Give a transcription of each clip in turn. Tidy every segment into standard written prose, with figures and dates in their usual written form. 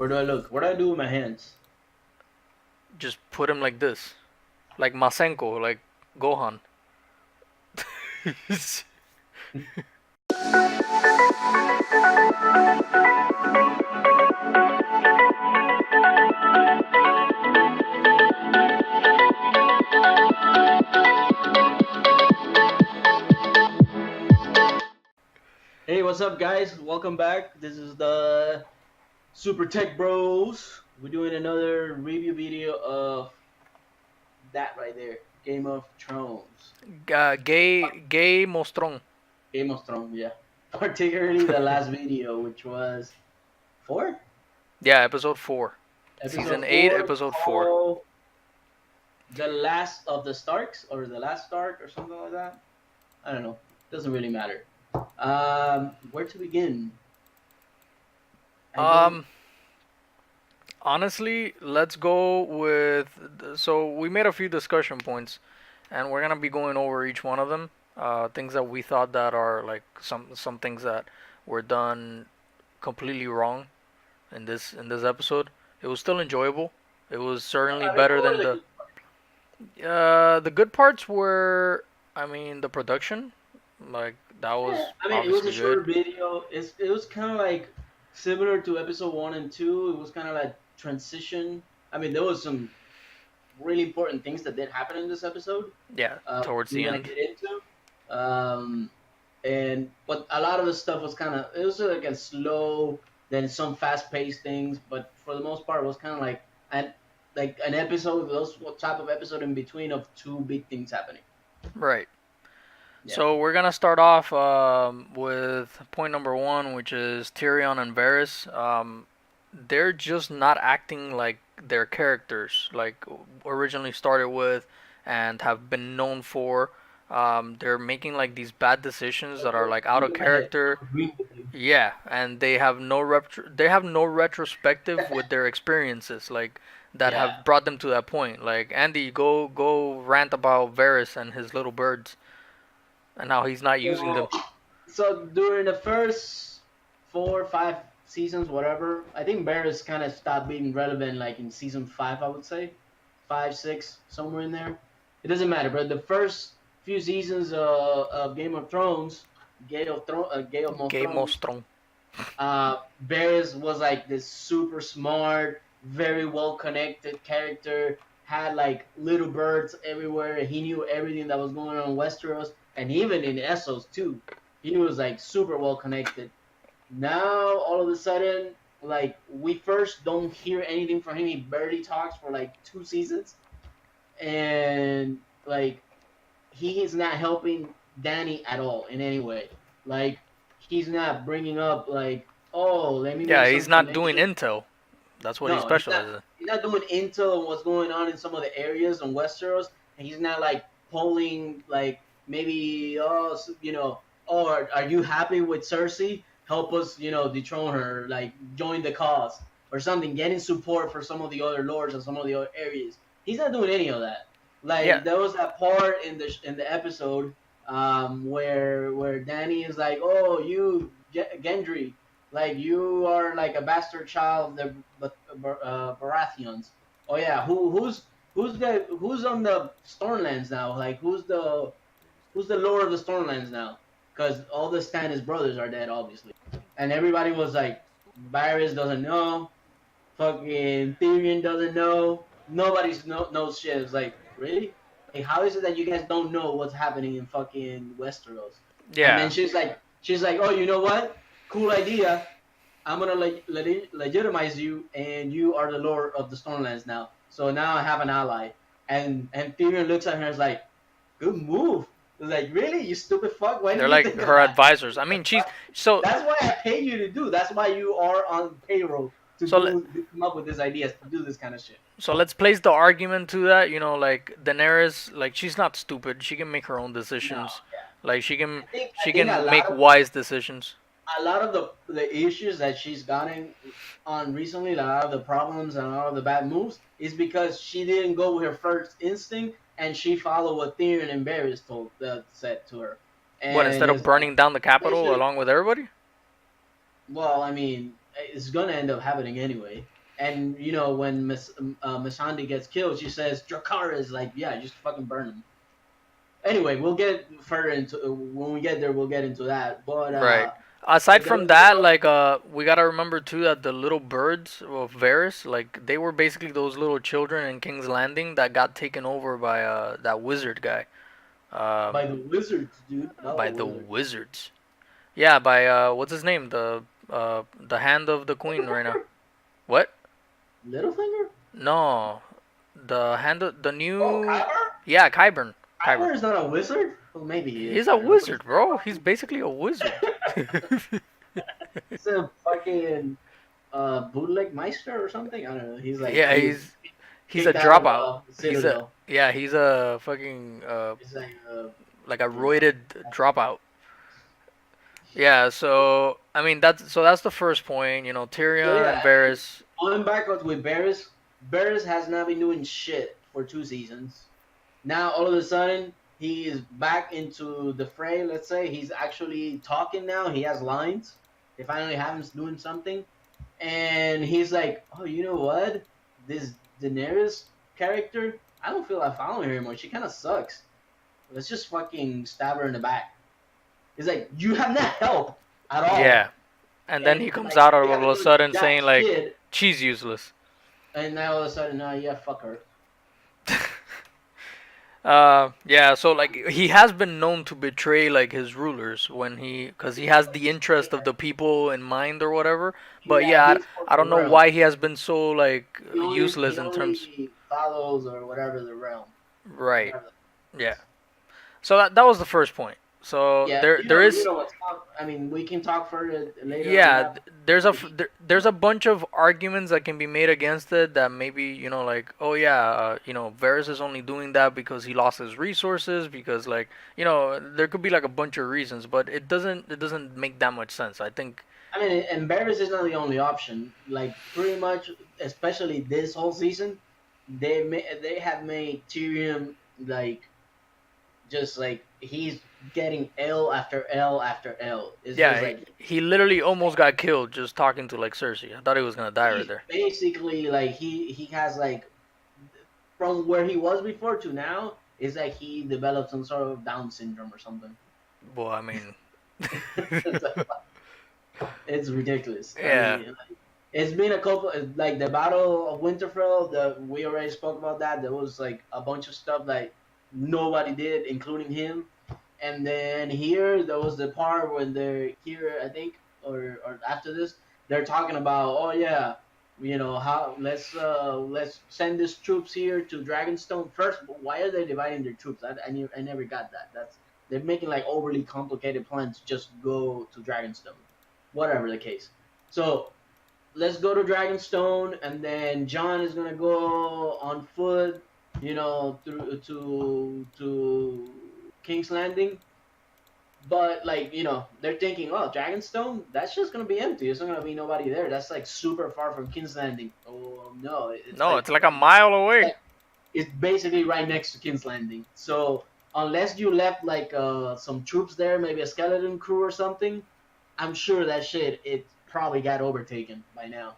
Where do I look? What do I do with my hands? Just put him like this, like Masenko, like Gohan. Hey, what's up, guys? Welcome back. This is the Super Tech Bros. We're doing another review video of that right there, Game of Thrones. Gay Mostrong. Game of Thrones, yeah. Particularly the last video, which was four, Yeah, episode 4. episode Season 8, four, episode 4. called "The Last of the Starks" or "The Last Stark" or something like that. I don't know. Doesn't really matter. Where to begin? I don't. Um, Honestly, let's go with. So, we made a few discussion points, and we're gonna be going over each one of them. Things that we thought that are like some things that were done completely wrong in this episode. It was still enjoyable. It was certainly I mean, better what than were the good the good parts were, I mean, the production, like that Yeah, was I mean, it was a obviously shorter good. video. It was kind of like similar to episode one and two. It was kind of like transition. I mean, there was some really important things that did happen in this episode. Yeah, towards We're the gonna end. get into. And but a lot of the stuff was kind of it was like a slow, then some fast paced things. But for the most part, it was kind of like an episode, those type of episode in between of two big things happening. Right. Yeah. So we're gonna start off with point number one, which is Tyrion and Varys. They're just not acting like their characters, like originally started with, and have been known for. They're making like these bad decisions that are like out of Go ahead. character. I'm agreeing with you. Yeah, and they have no retrospective with their experiences, like that Yeah. have brought them to that point. Like Andy, go rant about Varys and his little birds and how he's not using them. So, so during the first 4 or 5 seasons, whatever, I think Barris kind of stopped being relevant, like in season five, I would say, 5, 6, somewhere in there. It doesn't matter, but the first few seasons of Game of Thrones, Game of Game of Thrones, Thrones. Barris was like this super smart, very well connected character. Had like little birds everywhere. He knew everything that was going on in Westeros, and even in Essos too. He was like super well connected. Now all of a sudden, like we first don't hear anything from him. He barely talks for like 2 seasons, and like he is not helping Danny at all in any way. Like he's not bringing up like, oh, let me make Yeah, some he's not doing connections. intel. That's what he No, he's not. specializes in. He's not doing intel on what's going on in some of the areas in Westeros, and he's not like polling like maybe oh are you happy with Cersei? Help us dethrone her, like join the cause or something. Getting support for some of the other lords and some of the other areas. He's not doing any of that. Yeah, Like there was that part in the episode where Danny is like, oh Gendry, like you are like a bastard child of the Baratheons. Oh yeah, who's on the Stormlands now? Like who's the lord of the Stormlands now? Because all the Stannis brothers are dead, obviously, and everybody was like, Varys doesn't know, fucking Tyrion doesn't know, knows shit. It's like really. Like, how is it that you guys don't know what's happening in fucking Westeros? And then yeah, she's like, oh, you know what? Cool idea. I'm gonna legitimize you, and you are the lord of the Stormlands now. So now I have an ally. And Tyrion looks at her and is like, good move. It's like, really, you stupid fuck? Why they're didn't you like think of her that? advisors. I mean, she's so That's why I pay you to do. That's why you are on payroll so. Let, to come up with these ideas to do this kind of shit. so let's place the argument to that. You know, like Daenerys, like she's not stupid. She can make her own No, decisions. yeah. Like I she think can make wise decisions. a lot of the issues that she's gotten on recently, a lot of the problems and a lot of the bad moves, is because she didn't go with her first instinct and she followed what Tyrion and Varys said to her. What, And instead of it's like burning down the they capital should. along with everybody? Well, I mean, it's gonna end up happening anyway. And you know when Missandei gets killed, she says Drakara is like, yeah, just fucking burn him. Anyway, we'll get further into when we get there. We'll get into that. But Right. Aside the from that, little like we gotta remember too that the little birds of Varys, like they were basically those little children in King's Landing that got taken over by that wizard guy. by Um, the wizards, dude, not by the the wizard. wizards. Yeah, by what's his name? The hand of the queen right now. Littlefinger, What? Littlefinger. No, the hand of the Oh, new. Kyber. Yeah, Kyburn. Kyburn. Kyber is not a wizard. Well, maybe he He's is. a I don't know, but wizard, bro. He's basically a wizard. he's a fucking bootleg meister or something. I don't know. He's like Yeah, he was he's a kicked out of dropout. the He's a Citadel. yeah, he's a fucking He's like like a you know. roided dropout. Yeah, so I mean that's the first point. You know, So Tyrion and yeah, Varys. going back with Varys. Varys has not been doing shit for 2 seasons. Now all of a sudden he is back into the fray. Let's say he's actually talking now. He has lines. They finally have him doing something, and he's like, "Oh, you know what? This Daenerys character, I don't feel like following her anymore. She kind of sucks. Let's just fucking stab her in the back." He's like, "You have not helped at Yeah, all." and then And he comes like out we all of haven't a done sudden jack saying like shit, she's useless. and now all of a sudden, yeah, fuck her. Yeah, so like he has been known to betray like his rulers when because he has the interest of the people in mind or whatever. But Yeah, yeah, he's for I the don't know realm. why he has been so like He useless in terms. only follows or whatever the realm, Right. whatever that Yeah. is. So that was the first point. So Yeah, there you is know what's up. I mean, we can talk further later on yeah, that. there's a bunch of arguments that can be made against it that maybe like oh yeah Varys is only doing that because he lost his resources because like there could be like a bunch of reasons, but it doesn't make that much sense. I think. I mean, and Barris is not the only option. Like pretty much, especially this whole season, they have made Tyrion like just like he's getting L after L after L. It's just Yeah, like he literally almost got killed just talking to like Cersei. I thought he was gonna die right he's there. basically like he has like from where he was before to now is like he developed some sort of Down syndrome or something. Well, I mean, It's ridiculous. I yeah, mean, like, it's been a couple like the Battle of Winterfell. We already spoke about that. There was like a bunch of stuff that nobody did, including him. And then here there was the part when they're here, I think, or after this, they're talking about, oh yeah, how let's send these troops here to Dragonstone first. Why are they dividing their troops? I never got that. They're making like overly complicated plans to just go to Dragonstone, whatever the case. So let's go to Dragonstone, and then John is gonna go on foot, through to King's Landing. But like they're thinking, oh, Dragonstone, that's just gonna be empty. There's not gonna be nobody there. That's like super far from King's Landing. Oh no, it's no, like it's like a mile away like it's basically right next to King's Landing. So unless you left like some troops there, maybe a skeleton crew or something, I'm sure that shit it probably got overtaken by now.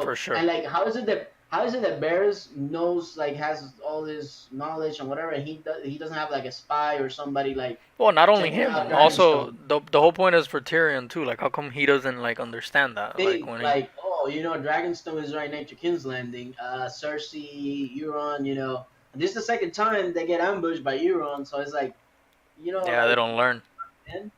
for So sure. and like how is it that Barris knows like has all this knowledge and whatever, and he doesn't have like a spy or somebody like Well, not only checking out him, also Dragonstone. the whole point is for Tyrion too. Like, how come he doesn't like understand that? Like Think when he, like, oh, Dragonstone is right next to King's Landing. Cersei, Euron, and this is the second time they get ambushed by Euron, so it's like, yeah, they like, don't learn. man,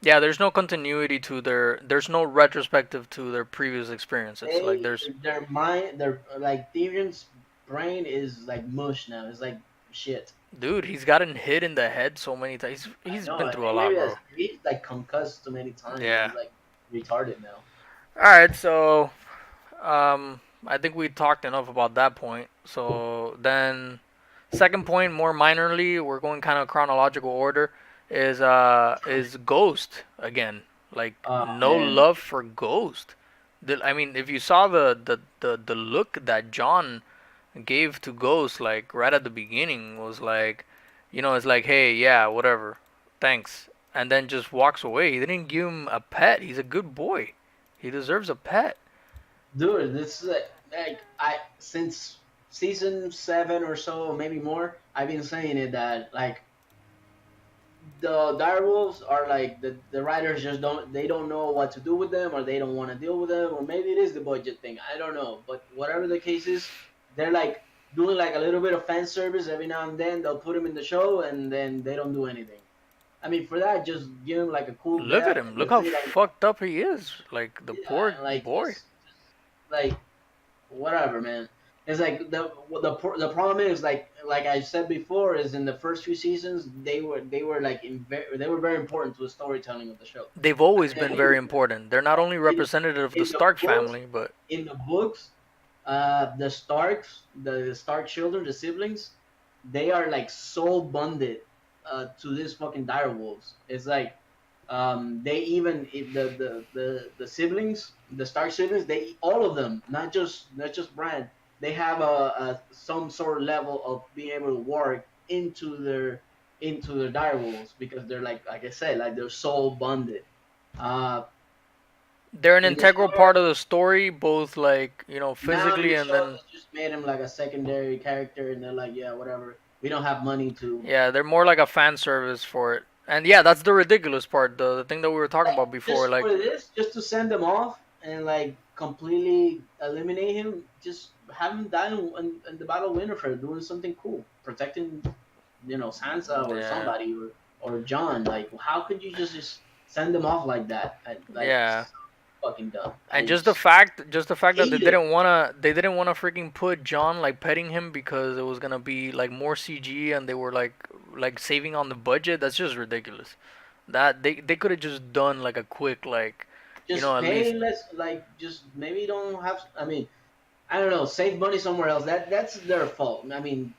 Yeah, there's no continuity to there's no retrospective to their previous experiences. Like they there's, their mind, their like Tyrion's brain is like mush now. It's like shit. dude, he's gotten hit in the head so many times. I He's know. been I through a think lot, maybe that's bro. he's like concussed too many times. Yeah. He's like retarded now. All right, so I think we talked enough about that point. So then, second point, more minorly, we're going kind of chronological order. Is Ghost again? Like Oh no man, love for Ghost. I mean, if you saw the look that John gave to Ghost, like right at the beginning, was like, it's like, hey, yeah, whatever, thanks, and then just walks away. He didn't give him a pet. He's a good boy. He deserves a pet. Dude, this is like I since season 7 or so, maybe more. I've been saying it that like the direwolves are like the writers just don't know what to do with them, or they don't want to deal with them, or maybe it is the budget thing. I don't know, but whatever the case is, they're like doing like a little bit of fan service every now and then. They'll put them in the show, and then they don't do anything. I mean, for that, just give him like a cool Look at death. him. Look Let's how say like fucked up he is. Like the poor yeah, like boy. just like whatever, man. It's like the problem is like I said before is in the first few seasons they were like they were very important to the storytelling of the show. They've always And been very important. They're not only in, representative of the in the Stark books, family, but the Starks, the Stark children, the siblings, they are like soul bonded to this fucking direwolves. It's like they even the siblings, the Stark siblings, they all of them, not just Bran, they have a some sort of level of being able to work into their direwolves because they're like I said, like they're soul bonded. Uh, they're an in the integral show, part of the story, both like now in physically the and show then they just made him like a secondary character, and they're like, yeah, whatever. We don't have money to yeah, they're more like a fan service for it. And yeah, that's the ridiculous part. The thing that we were talking like about before. just Like, what it is, just to send them off and like completely eliminate him. Just have him die in the Battle of Winterfell, doing something cool, protecting Sansa or yeah, somebody or John. Like, how could you just send them off like that? Like, yeah. so fucking dumb. And I just just the fact that hate it. they didn't wanna freaking put John like petting him because it was gonna be like more CG and they were like saving on the budget. That's just ridiculous. That they could have just done like a quick like, Just at least pay less. Like, just maybe don't have. I mean, I don't know. Save money somewhere else. That's their fault. I mean,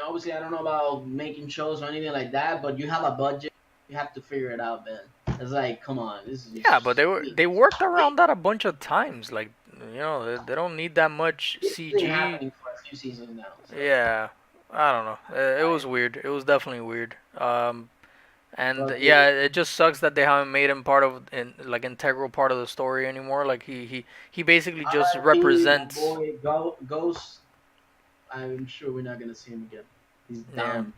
obviously I don't know about making shows or anything like that, but you have a budget, you have to figure it out, man. It's like, come on, this is yeah, but just they worked please. around that a bunch of times. Like, they don't need that much This has been CG. happening for a few seasons now, so Yeah, I don't know. It I was weird. It was definitely weird. And yeah, fucking it just sucks that they haven't made him part of in like integral part of the story anymore. Like he basically just R.I.P. my represents. boy Ghost. I'm sure we're not gonna see him again. He's Yeah, done,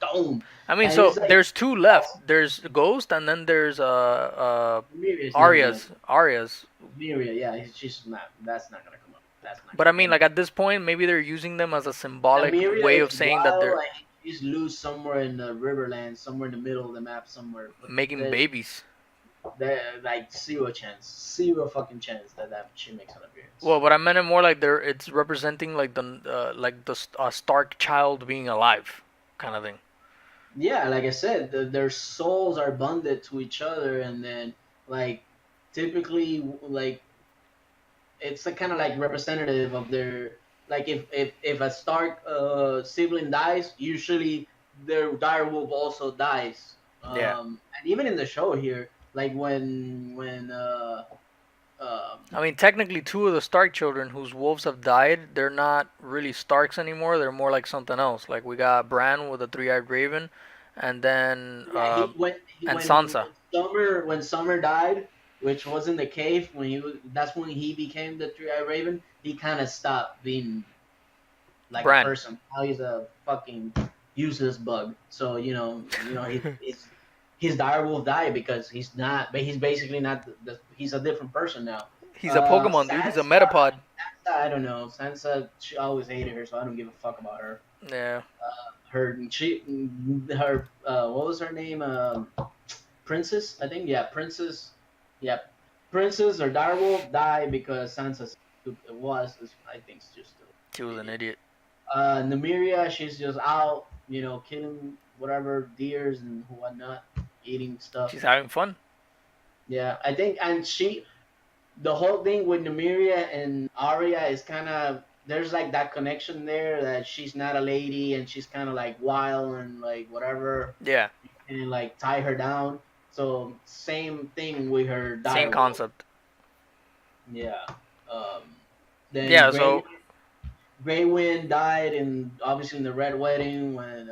done, I mean, and so it's like there's two left. There's Ghost, and then there's Miria's never gonna Arya's Arya's. Miria. Yeah, she's not. That's not gonna come up. That's not But I gonna mean, come. like at this point, maybe they're using them as a symbolic Amiria way of is saying that wild. they're Like she's loose somewhere in the Riverlands, somewhere in the middle of the map, somewhere. But making babies. there's like zero chance, zero fucking chance that she makes an appearance. Well, but I meant it more like it's representing like the Stark child being alive, kind of thing. Yeah, like I said, their souls are bonded to each other, and then like typically like it's a kind of like representative of their like if a Stark sibling dies, usually their direwolf also dies. Yeah. And even in the show here, like when I mean, technically, two of the Stark children whose wolves have died, they're not really Starks anymore. They're more like something else. Like we got Bran with a three-eyed raven, and then yeah, he when he, and Sansa. when Summer died, which was in the cave when that's when he became the three-eyed raven. He kind of stopped being like a Bran. person. Now he's a fucking useless bug. So his dire will die because he's not. But he's basically not. He's a different person now. He's a Pokemon, dude. He's a Metapod. Sansa, I don't know. Sansa, she always hated her, so I don't give a fuck about her. Yeah. Her what was her name? Princess, I think. Yeah, Princess. Yep, Princess or Direwolf die because Sansa I think, just She was an an idiot. idiot. Nymeria, she's just out, killing whatever deers and whatnot, eating stuff. She's having fun. Yeah, I think, and the whole thing with Nymeria and Arya is kind of there's like that connection there that she's not a lady and she's kind of like wild and like whatever Yeah. and like tie her down. So same thing with her Same direwolf. concept. Yeah. Um, then Yeah. So Grey Wind died in obviously in the Red Wedding when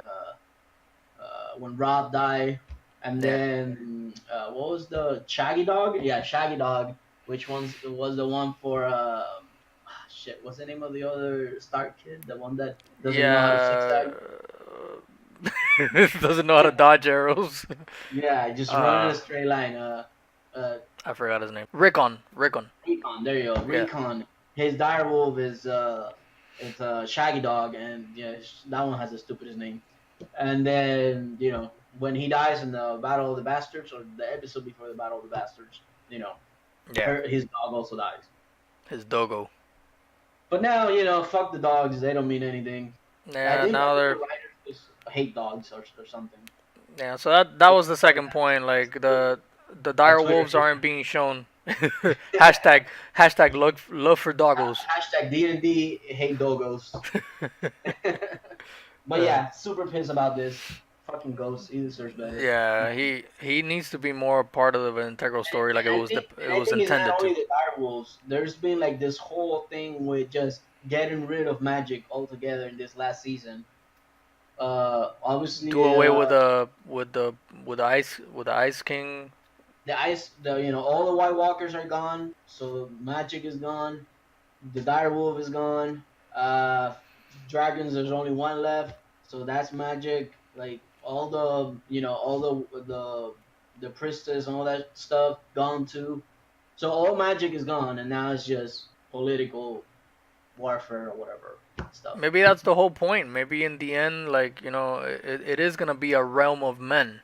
Rob died, and yeah. then what was the Shaggy Dog? Yeah, Shaggy Dog Which one's was the one for shit? What's the name of the other Stark kid? The one that doesn't know how to Yeah. zigzag. Doesn't know how to dodge arrows. Yeah, just run in uh, a straight line. Uh, I forgot his name. Rickon. Rickon. Recon. There you go. Yeah. Recon. His direwolf is it's a Shaggy Dog, and yeah, that one has the stupidest name. And then when he dies in the Battle of the Bastards, or the episode before the Battle of the Bastards, Yeah. his dog also dies. His dogo. But now fuck the dogs. They don't mean anything. I Yeah. think I Now think the they're. writers just hate dogs or something. Yeah. So that So was the so second point. Like the the dire Twitter wolves hate aren't being shown. hashtag love for doggos. hashtag D&D hate dogos. But uh, yeah, super pissed about this. Fucking ghost. He deserves better. yeah, he needs to be more part of an integral story, like it And I was think it's not intended to. only the direwolves. There's been like this whole thing with just getting rid of magic altogether in this last season. Do Obviously, away with the ice king. all the White Walkers are gone, so magic is gone. The direwolf is gone. Uh, Dragons, there's only one left, so that's magic. Like all the priestess and all that stuff gone too. So all magic is gone, and now it's just political warfare or whatever stuff. Maybe that's the whole point. Maybe in the end, like it is gonna be a realm of men,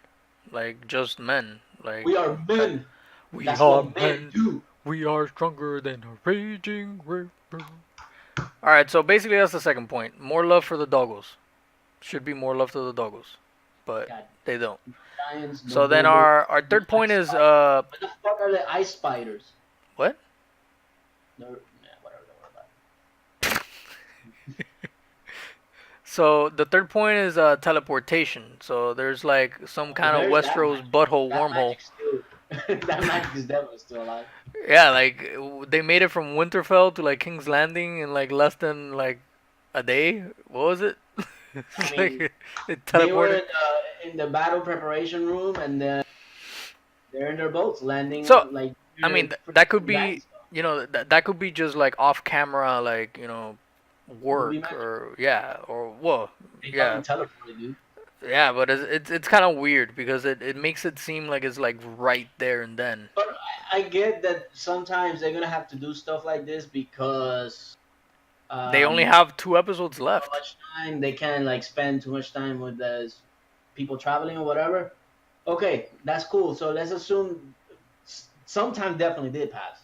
like just men. Like We are that. men. We That's are what men men. do. We are stronger than a raging river. All right, so basically that's the second point. More love for the doggos. Should be more love to the doggos, but God, they don't. no giants, no So then dogo, our no third point ice is spiders. What the fuck are the ice spiders? what? No, whatever. Don't worry about So the third point is teleportation. So there's like some it. Oh, kind of there's that Westeros magic. butthole That wormhole. magic still. That magic is definitely still alive. Yeah, like they made it from Winterfell to like King's Landing in like less than like a day. What was it? I It's mean, like it they were teleported. in the battle preparation room, and then they're in their boats landing So like I mean near that could freaking be dragon stuff. that could be just like off camera like Movie work magic. or yeah or well They yeah fucking teleported, dude. yeah but it's kind of weird because it makes it seem like it's like right there and then. But I get that sometimes they're gonna have to do stuff like this because They only um, have 2 episodes so left. much time they can't like spend too much time with the people traveling or whatever. Okay, that's cool. So let's assume some time definitely did pass.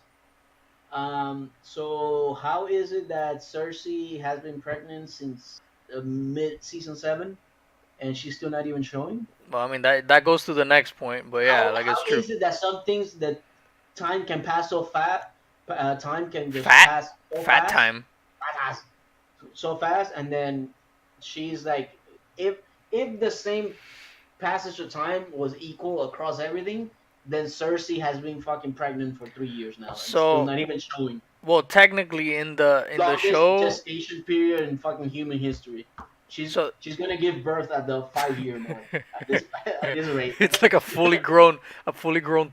So how is it that Cersei has been pregnant since mid season 7 and she's still not even showing? Well, I mean that goes to the next point, but yeah, like How it's true. is it that some things that time can pass so fast, time can just Fat, pass so fat fast, time. fast, so fast, and then she's like, if if the same passage of time was equal across everything, then Cersei has been fucking pregnant for 3 years now and still So, not even showing. well, technically in the Longest show, gestation period in fucking human history. She's so she's gonna give birth at the 5 year mark at this at this rate. it's like a fully grown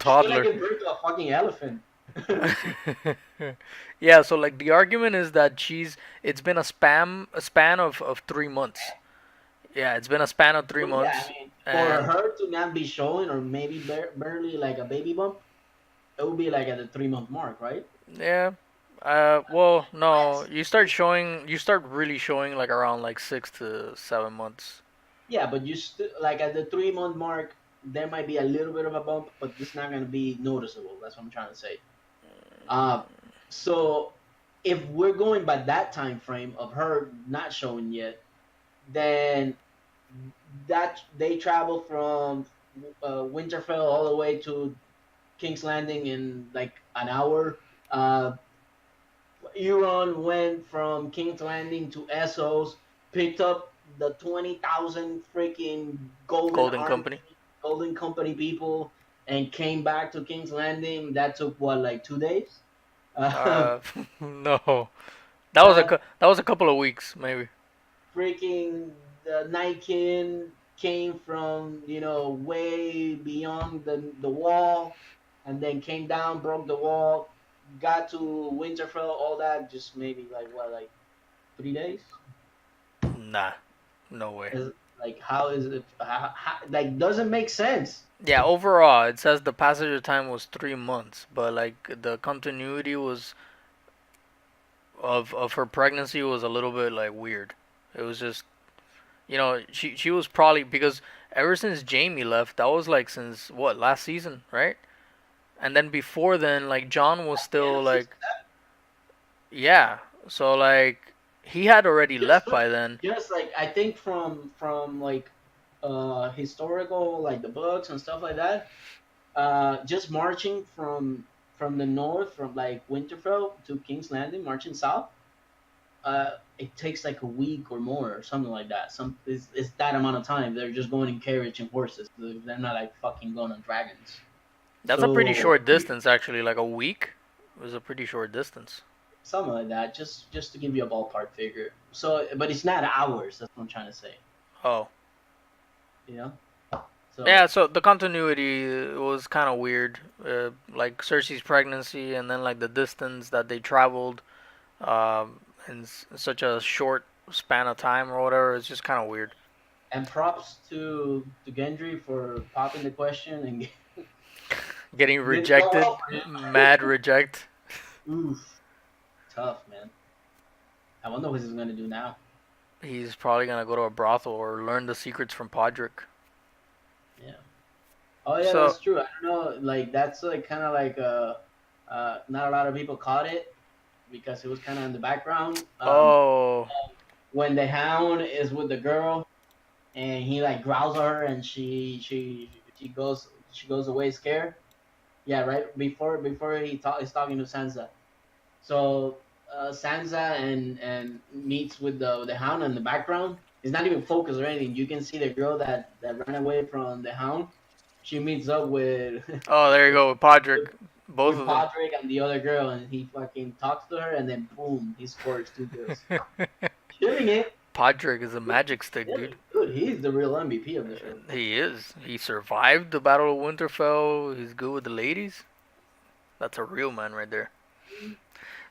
She's gonna toddler. give birth to a fucking elephant. Yeah, so like the argument is that it's been a span of 3 months. Yeah, it's been a span of three Well, yeah, I months, mean, for and her to not be showing, or maybe barely like a baby bump, it would be like at the 3 month mark, right? yeah. Well, no, Max. you start really showing like around like 6 to 7 months. Yeah, but you like at the 3 month mark, there might be a little bit of a bump, but it's not gonna be noticeable. That's what I'm trying to say. Uh, so if we're going by that time frame of her not showing yet, then that they travel from Winterfell all the way to King's Landing in like an hour. Euron went from King's Landing to Essos, picked up the 20,000 freaking Golden Golden Army, Company. Golden Company people, and came back to King's Landing. That took what, like 2 days? Uh, Uh, no, that that was a couple of weeks maybe. freaking the Night King came from way beyond the wall, and then came down, broke the wall. got to Winterfell, all that, just maybe like what, like 3 days? Nah, no way. Is like how is it? Like doesn't make sense. Yeah, overall, it says the passage of time was 3 months, but like the continuity was of her pregnancy was a little bit like weird. It was just she was probably because ever since Jamie left, that was like since what last season, right? And then before then, like John was The end still of season like yeah, so like he had already just left by then. just like I think from like historical like the books and stuff like that. Just marching from the north from like Winterfell to King's Landing, marching south. It takes like a week or more or something like that. It's that amount of time. They're just going in carriage and horses. They're not like fucking going on dragons. That's a pretty So short distance actually, like a week was a pretty short distance. something like that, just to give you a ballpark figure. So, but it's not hours. That's what I'm trying to say. Oh. You know. Yeah, So so the continuity was kind of weird. Like Cersei's pregnancy and then like the distance that they traveled in such a short span of time or whatever. It's just kind of weird. and props to Gendry for popping the question and Getting did so rejected, well for mad reject. him. Oof, tough man. I wonder what he's gonna do now. He's probably gonna go to a brothel or learn the secrets from Podrick. Yeah. Oh yeah, So, that's true. I don't know. Like that's like kind of like not a lot of people caught it because it was kind of in the background. oh, When the hound is with the girl and he like growls at her and she goes away scared. Yeah, right before is talking to Sansa. So Sansa and meets with the hound in the background. It's not even focused or anything. You can see the girl that ran away from the hound. She meets up with oh, there you go with Podrick. Both with of them. Patrick and the other girl, and he fucking talks to her, and then boom, he scores two kills. Killing it. Podrick is a magic stick, dude. Killing good. He's the real MVP of the show. He is. He survived the Battle of Winterfell. He's good with the ladies. That's a real man right there.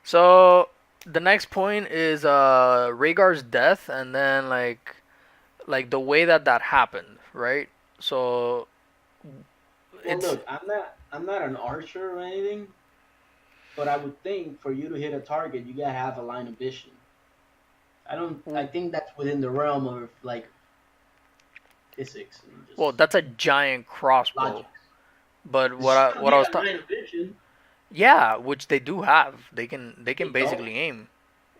So the next point is Rhaegar's death, and then like the way that that happened, right? So Well, it's look, I'm not an archer or anything, but I would think for you to hit a target, you gotta have a line of vision. I don't. I think that's within the realm of like physics and well, just that's a giant crossbow. logic. But You what I still what need I was a talking, line of vision. yeah, which they do have. They They can don't. basically aim.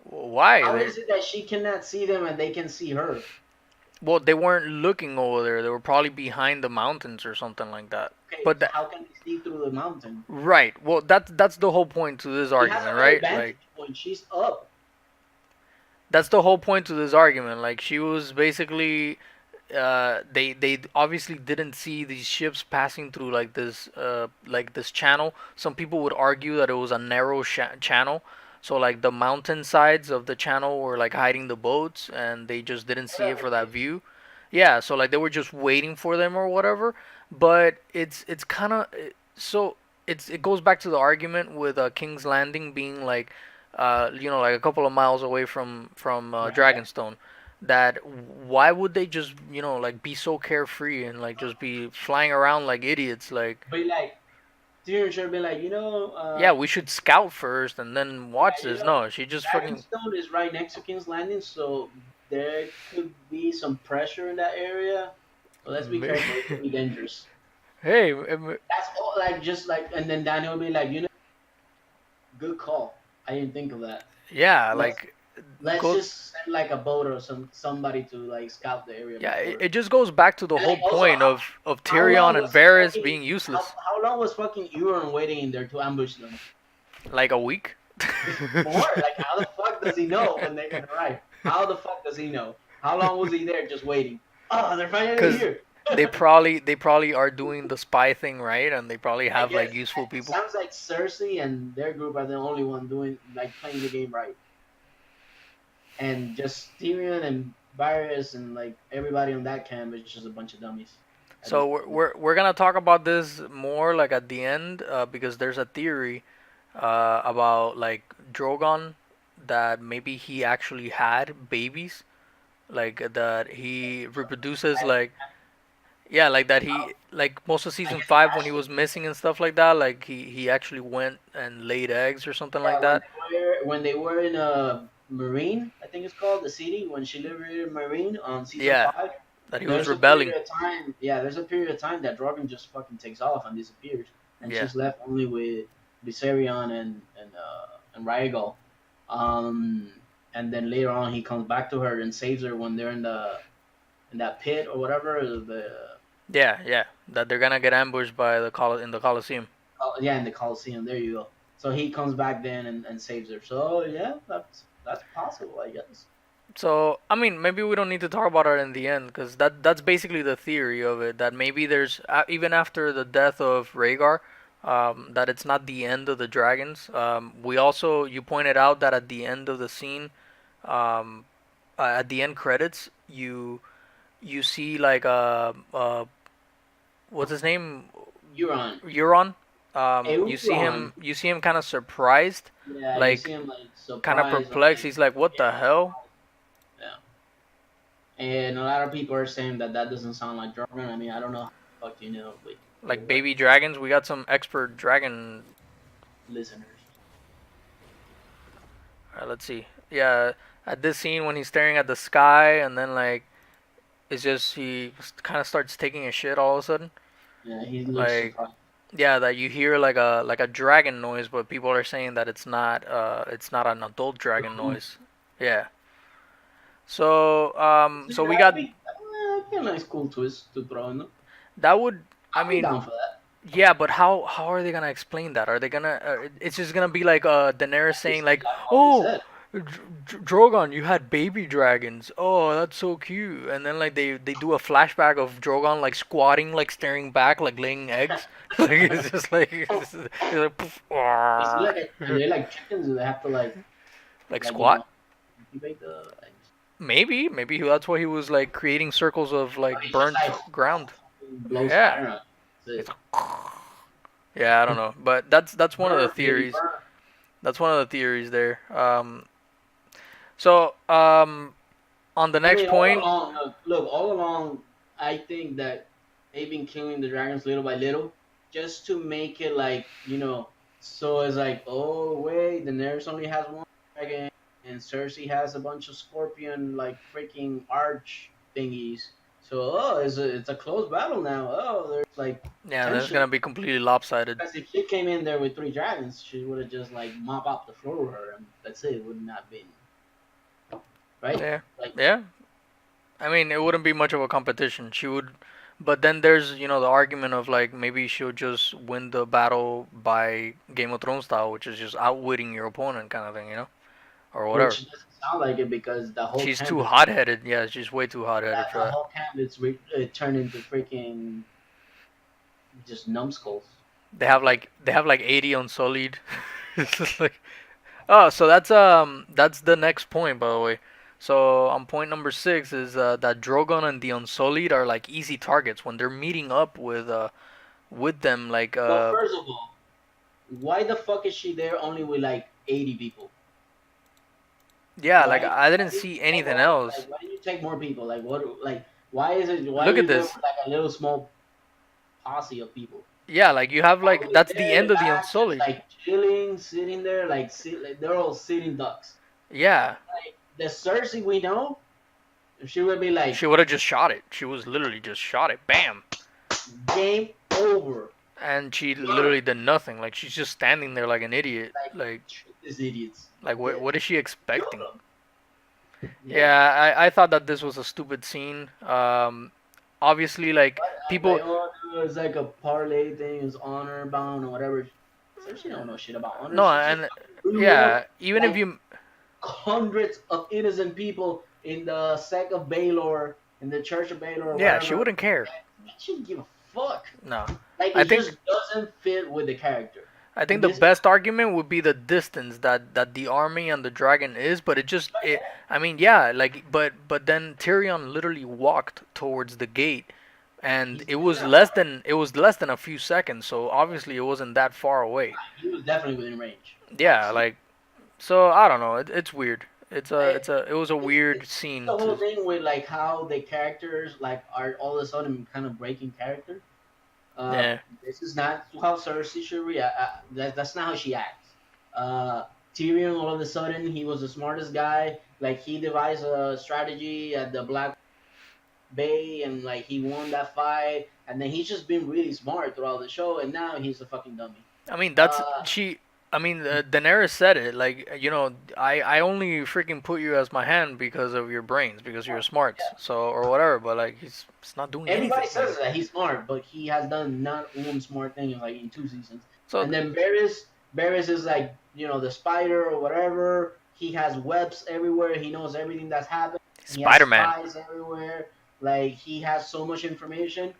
Why? How They is it that she cannot see them and they can see her? well, they weren't looking over there. They were probably behind the mountains or something like that. Okay, But so that, how can they see through the mountain? right. Well, that's the whole point to this She has argument, a better right? Like vantage point. She's up. that's the whole point to this argument. Like she was basically they obviously didn't see these ships passing through like this channel. Some people would argue that it was a narrow channel, so like the mountain sides of the channel were like hiding the boats, and they just didn't see it Whatever, for that man. view. Yeah, so like they were just waiting for them or whatever. But it's kind of so it goes back to the argument with King's Landing being like like a couple of miles away from Right. Dragonstone, that why would they just like be so carefree and like just be flying around like idiots like But like, Tyrion should have been like, yeah, we should scout first and then watch yeah, this. No, she just fucking Dragonstone is right next to King's Landing, so there could be some pressure in that area. So let's be careful. It could be dangerous. hey That's all. Like, just like, and then Daniel will be like, good call. I didn't think of that. yeah, Let's like let's go just send like a boat or somebody to like scout the area yeah, it, before. it just goes back to the And whole like also, point of how long Tyrion and was Varys fucking being useless. how long was fucking Euron waiting in there to ambush them? Like a week. More. Like how the fuck does he know when they're gonna arrive? How the fuck does he know? How long was he there just waiting? Oh, they're finally Because here. they probably are doing the spy thing right, and they probably I have guess like useful it people. sounds like Cersei and their group are the only one doing like playing the game right, and just Tyrion and Varys and like everybody on that camp is just a bunch of dummies at this So point. we're gonna talk about this more like at the end because there's a theory about like Drogon, that maybe he actually had babies, like that he reproduces, like yeah, like that he, like most of I season guess five when he was Ashley. missing and stuff like that, like he actually went and laid eggs or something like Yeah, that. when they were in a Marine, I think it's called the city when she liberated Marine on season Yeah, five. that he was There's a period rebelling. of time. Yeah, there's a period of time that Drogon just fucking takes off and disappears, and Yeah, she's left only with Viserion and Rhaegal. Um, and then later on, he comes back to her and saves her when they're in that pit or whatever. yeah, that they're gonna get ambushed by the in the Coliseum. Yeah, in the Coliseum. There you go. So he comes back then and saves her. So yeah, that's possible, I guess. So I mean, maybe we don't need to talk about it in the end, because that's basically the theory of it. That maybe there's even after the death of Rhaegar, that it's not the end of the dragons. We also, you pointed out that at the end of the scene, um, at the end credits, you see like what's his name, Euron. Euron. Euron. You see him kind of surprised, Yeah, you see like him like kind of surprised, perplexed. like He's like, "What the yeah, hell?" yeah. And a lot of people are saying that that doesn't sound like Jordan. I mean, I don't know how the fuck you know with Like what baby dragons. We got some expert dragon. listeners. Let's see. Yeah, at this scene when he's staring at the sky, and then like it's just he kind of starts taking a shit all of a sudden. Yeah, he looks Like surprised. yeah, that you hear like a dragon noise, but people are saying that it's not an adult dragon noise. Yeah. So so we got That'd be a nice cool twist to throw in. Them. that would, I I'll be mean, down for that. yeah, but how are they gonna explain that? Are they gonna? It's just gonna be like Daenerys saying like, Like what we "Oh, said. Drogon, you had baby dragons. Oh, that's so cute." And then like they do a flashback of Drogon like squatting, like staring back, like laying eggs. Like it's just like it's like poof, Is it ah. like are they like chickens? Do they have to Like like squat. incubate the eggs? Maybe that's why he was like creating circles of Or like he just burnt like ground. blows Yeah, fire on it. it's That's yeah, I don't it. know, but that's one of the Burn, baby, theories. burn. That's one of the theories there. So on the I next mean, all point, along, all along, I think that they've been killing the dragons little by little, just to make it like so it's like, oh wait, Daenerys only has one dragon, and Cersei has a bunch of scorpion like freaking arch thingies. So it's a close battle now. Oh, there's like yeah, then it's tension. gonna be completely lopsided. Because if she came in there with three dragons, she would have just like mop up the floor with her, and that's it. It would not been right. Yeah, Like yeah. I mean, it wouldn't be much of a competition. She would, but then there's the argument of like maybe she'll just win the battle by Game of Thrones style, which is just outwitting your opponent kind of thing, or whatever. which doesn't sound like it because the whole She's camp too is hot-headed. Yeah, she's way too yeah, hot-headed for the that. whole camp is turned into freaking just numbskulls. They have like 80 on Solid. It's just like, oh, so that's the next point, by the way. So on point number six is that Drogon and the Unsullied are like easy targets when they're meeting up with them. Like Well, first of all, why the fuck is she there only with like 80 people? yeah, like Why I why didn't didn't see you take anything all else. like why didn't you take more people? Like what like why is it why are Look at you there this. with like a little small posse of people? Yeah, like you have like Probably that's the there in the end of the back, just Unsullied. like chilling, sitting there, like they're all sitting ducks. Yeah, Like the Cersei we know, she would be like, she would have just shot it. She was literally just shot it. Bam. game over. And she Done. literally did nothing. Like she's just standing there like an idiot. Like shoot these idiots. Like Get what is she kill expecting? them. Yeah. Yeah, I thought that this was a stupid scene. Obviously, like But I'm people, like, oh, no, it's like a parlay thing. It's honor bound or whatever. Cersei don't know shit about honor. no, She just and blew up yeah, even if like you, hundreds of innocent people in the sect of Baelor, in the Church of Baelor, or yeah, she whatever. wouldn't care. She don't give a fuck. No, Like I it think just doesn't fit with the character. I think And the this, best argument would be the distance that the army and the dragon is, but I mean, yeah, like but then Tyrion literally walked towards the gate, and He's it good was enough. less than a few seconds. So obviously it wasn't that far away. He was definitely within range. Yeah, Absolutely. like so I don't know. It's weird. Like, It was a weird it's the scene whole to. thing with like how the characters like are all of a sudden kind of breaking character. Yeah. This is not how Cersei should react. That's not how she acts. Uh, Tyrion, all of a sudden, he was the smartest guy. Like he devised a strategy at the Black Bay, and like he won that fight. And then he's just been really smart throughout the show, and now he's a fucking dummy. I mean, that's Uh, she. I mean, Daenerys said it. Like, I only freaking put you as my hand because of your brains, because of your smarts, so or whatever. But like, he's not doing anything. Everybody Like, says that he's smart, but he has done not one smart thing in like in 2 seasons. so And then Varys is like the spider or whatever. He has webs everywhere. He knows everything that's happening. He has Spider Man. spies everywhere. Like he has so much information.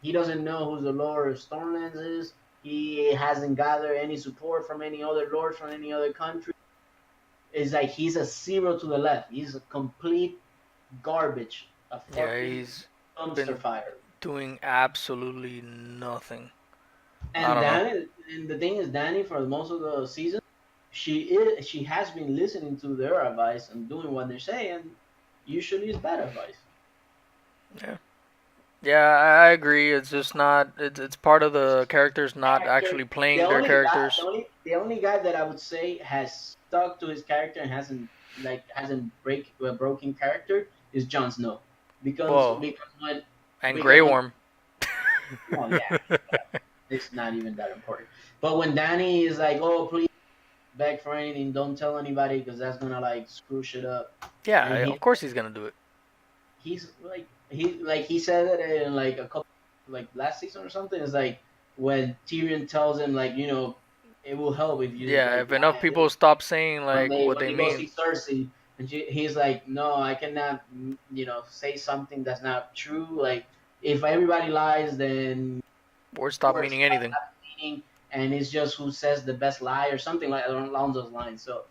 He doesn't know who the Lord of Stormlands is. He hasn't gathered any support from any other lords from any other country. It's like he's a zero to the left. He's a complete garbage, a Yeah, fucking he's dumpster been fire. doing absolutely nothing. I And don't know. Danny, and the thing is, Danny, for most of the season, she has been listening to their advice and doing what they say, and usually it's bad advice. Yeah. Yeah, I agree. It's just not. It's part of the characters not Character, actually playing their characters. the only guy that I would say has stuck to his character and hasn't broken character is Jon Snow, Well, and Grey because when Worm. well yeah, it's not even that important. But when Danny is like, oh please beg for anything, don't tell anybody because that's gonna like screw shit up. And Yeah, of course he's gonna do it. he said it in like a couple like last season or something. It's like when Tyrion tells him like it will help if you Yeah, like if enough lie a people little. stop saying like what When they he goes mean, see Cersei and he's like, no, I cannot say something that's not true. Like if everybody lies, then words stop words meaning anything. stop meaning, and it's just who says the best lie or something like along those lines. So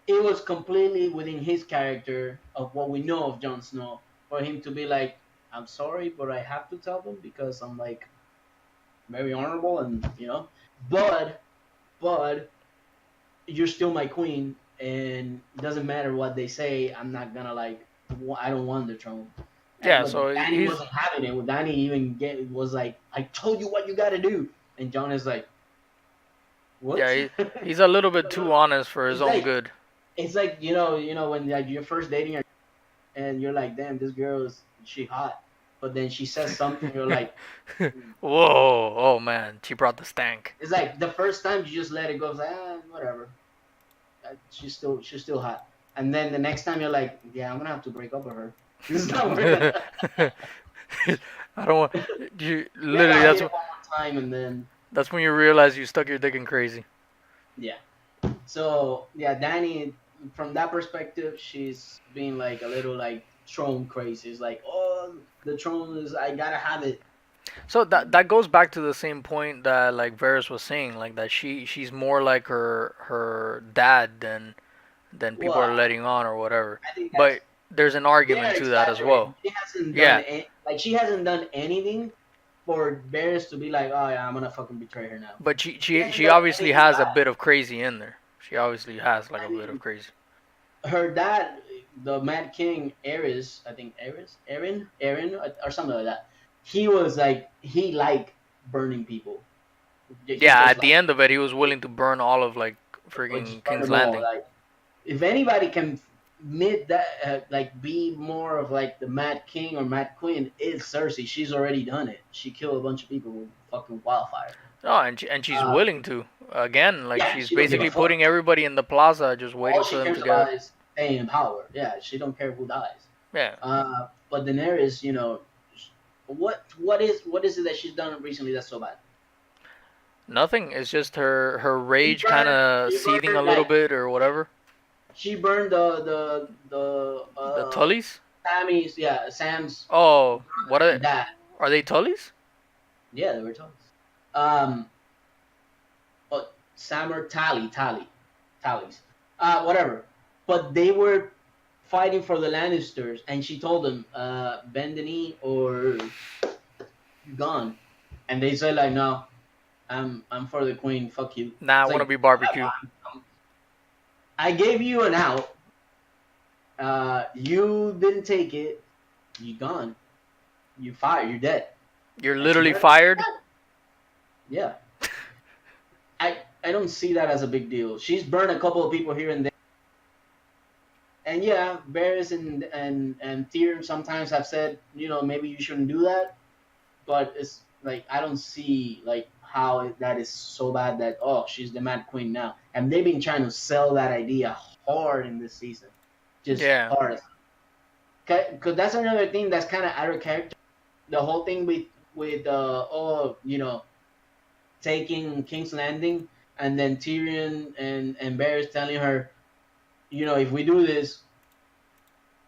it was completely within his character of what we know of Jon Snow for him to be like, I'm sorry, but I have to tell them because I'm like very honorable and but you're still my queen and it doesn't matter what they say. I'm not gonna like I don't want the throne. Yeah, But so Danny he's wasn't having it. Danny even was like, I told you what you got to do, and Jon is like, yeah, what? he's a little bit too honest for his it's own like good. it's like when like you're first dating her and you're like, damn, this girl is she hot, but then she says something, you're like, "Hmm." Whoa, oh man, she brought the stank. It's like the first time you just let it go, it's like whatever, she's still hot, and then the next time you're like, yeah, I'm gonna have to break up with her. This is not working. I don't want you. Maybe Literally, I'll hit it one more time, and then that's when you realize you stuck your dick in crazy. yeah. So yeah, Danny, from that perspective, she's being like a little like throne crazy. It's like, oh, the throne is, I gotta have it. So that goes back to the same point that like Varys was saying, like that she's more like her dad than people Well, are letting on or whatever. I think that's But there's an they're argument to that as exaggerating. well. She hasn't done Yeah, it. Like she hasn't done anything for Varys to be like, oh yeah, I'm gonna fucking betray her now. but She hasn't she done obviously anything has a bad. bit of crazy in there. She obviously has like I a bit of mean, crazy. her dad, the Mad King, Aerys, I think Aaron, or something like that. He was like he liked burning people. He Yeah, just at like the end of it, he was willing to burn all of like just freaking burn King's them all. Landing. Like if anybody can mid that like be more of like the Mad King or Mad Queen is Cersei. She's already done it. She killed a bunch of people with fucking wildfire. Oh, and she's Uh, willing to. Again, like yeah, she's she don't give a basically fuck. putting everybody in the plaza, just All waiting for she them cares to get. about is staying in power. Yeah, she don't care who dies. Yeah, But Daenerys, what is it that she's done recently that's so bad? nothing. It's just her She rage kind burned. of She seething a burned little like bit or whatever. she burned The Tullys? Sammy's Sam's Oh, what and dad. are they Tullys? Yeah, they were Tones. Um, but Sam or Tallies. Whatever. But they were fighting for the Lannisters, and she told them, bend the knee or you're gone. And they said like, no, I'm for the queen. Fuck you. Nah, I It's want to like, be barbecue. I gave you an out. You didn't take it. You gone. You fired. You're dead. You're And she literally heard fired. that. Yeah. I don't see that as a big deal. She's burned a couple of people here and there. And yeah, Varys and Tyrion sometimes have said, maybe you shouldn't do that. But it's like I don't see like how that is so bad that she's the Mad Queen now, and they've been trying to sell that idea hard in this season, just Yeah. hard. Because that's another thing that's kind of out of character. The whole thing with taking King's Landing, and then Tyrion and Varys telling her, if we do this,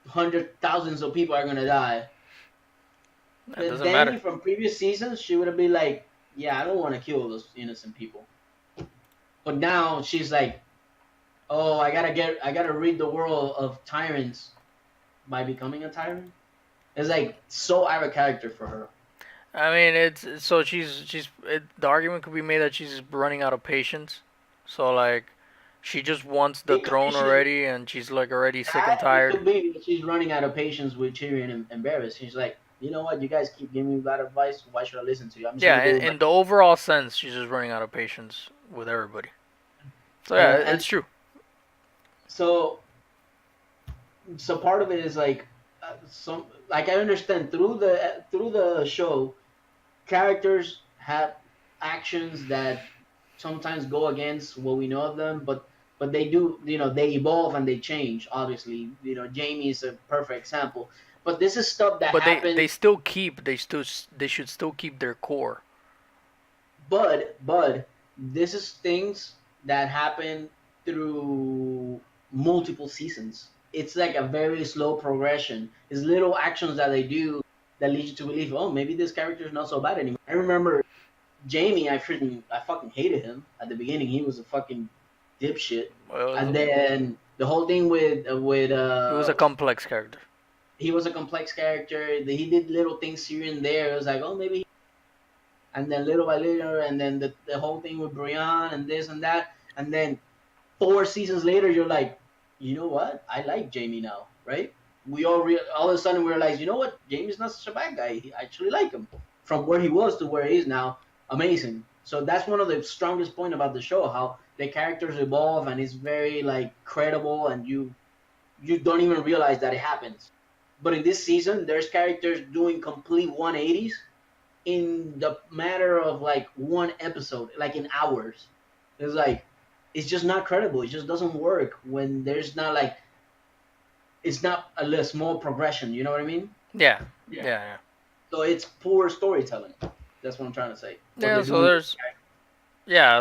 hundred thousands of people are gonna die. That doesn't matter. Danny from previous seasons, she would have been like, yeah, I don't want to kill those innocent people. But now she's like, oh, I gotta rid the world of tyrants by becoming a tyrant. It's like so out of character for her. I mean, it's so the argument could be made that she's running out of patience. So like, she just wants the It could be throne already, and she's like already sick and it tired. could be that she's running out of patience with Tyrion and Varys. She's like, you know what, you guys keep giving me bad advice. Why should I listen to you? I'm just Yeah, gonna do it. in the overall sense, she's just running out of patience with everybody. So yeah, And it's true. so part of it is like some like I understand through the show characters have actions that sometimes go against what we know of them, but they do, they evolve and they change. Obviously, Jamie is a perfect example. But this is stuff that But happens. they should still keep their core. But this is things that happen through multiple seasons. It's like a very slow progression. It's little actions that they do that lead you to believe, oh, maybe this character is not so bad anymore. I remember Jamie, I fucking hated him at the beginning. He was a fucking dipshit, and Well, then the whole thing with he was a complex character. he was a complex character. He did little things here and there. It was like, oh, maybe. And then little by little, and then the whole thing with Brian and this and that, and then 4 seasons later, you're like, you know what? I like Jamie now, right? All of a sudden we realize, you know what? Jamie's not such a bad guy. I actually like him. From where he was to where he is now, amazing. So that's one of the strongest point about the show, how the characters evolve and it's very like credible, and you don't even realize that it happens. But in this season, there's characters doing complete 180s in the matter of like one episode, like in hours. It's like it's just not credible. It just doesn't work when there's not like it's not a small progression. You know what I mean? Yeah, Yeah. yeah. So it's poor storytelling. That's what I'm trying to say. What Yeah, they're so doing.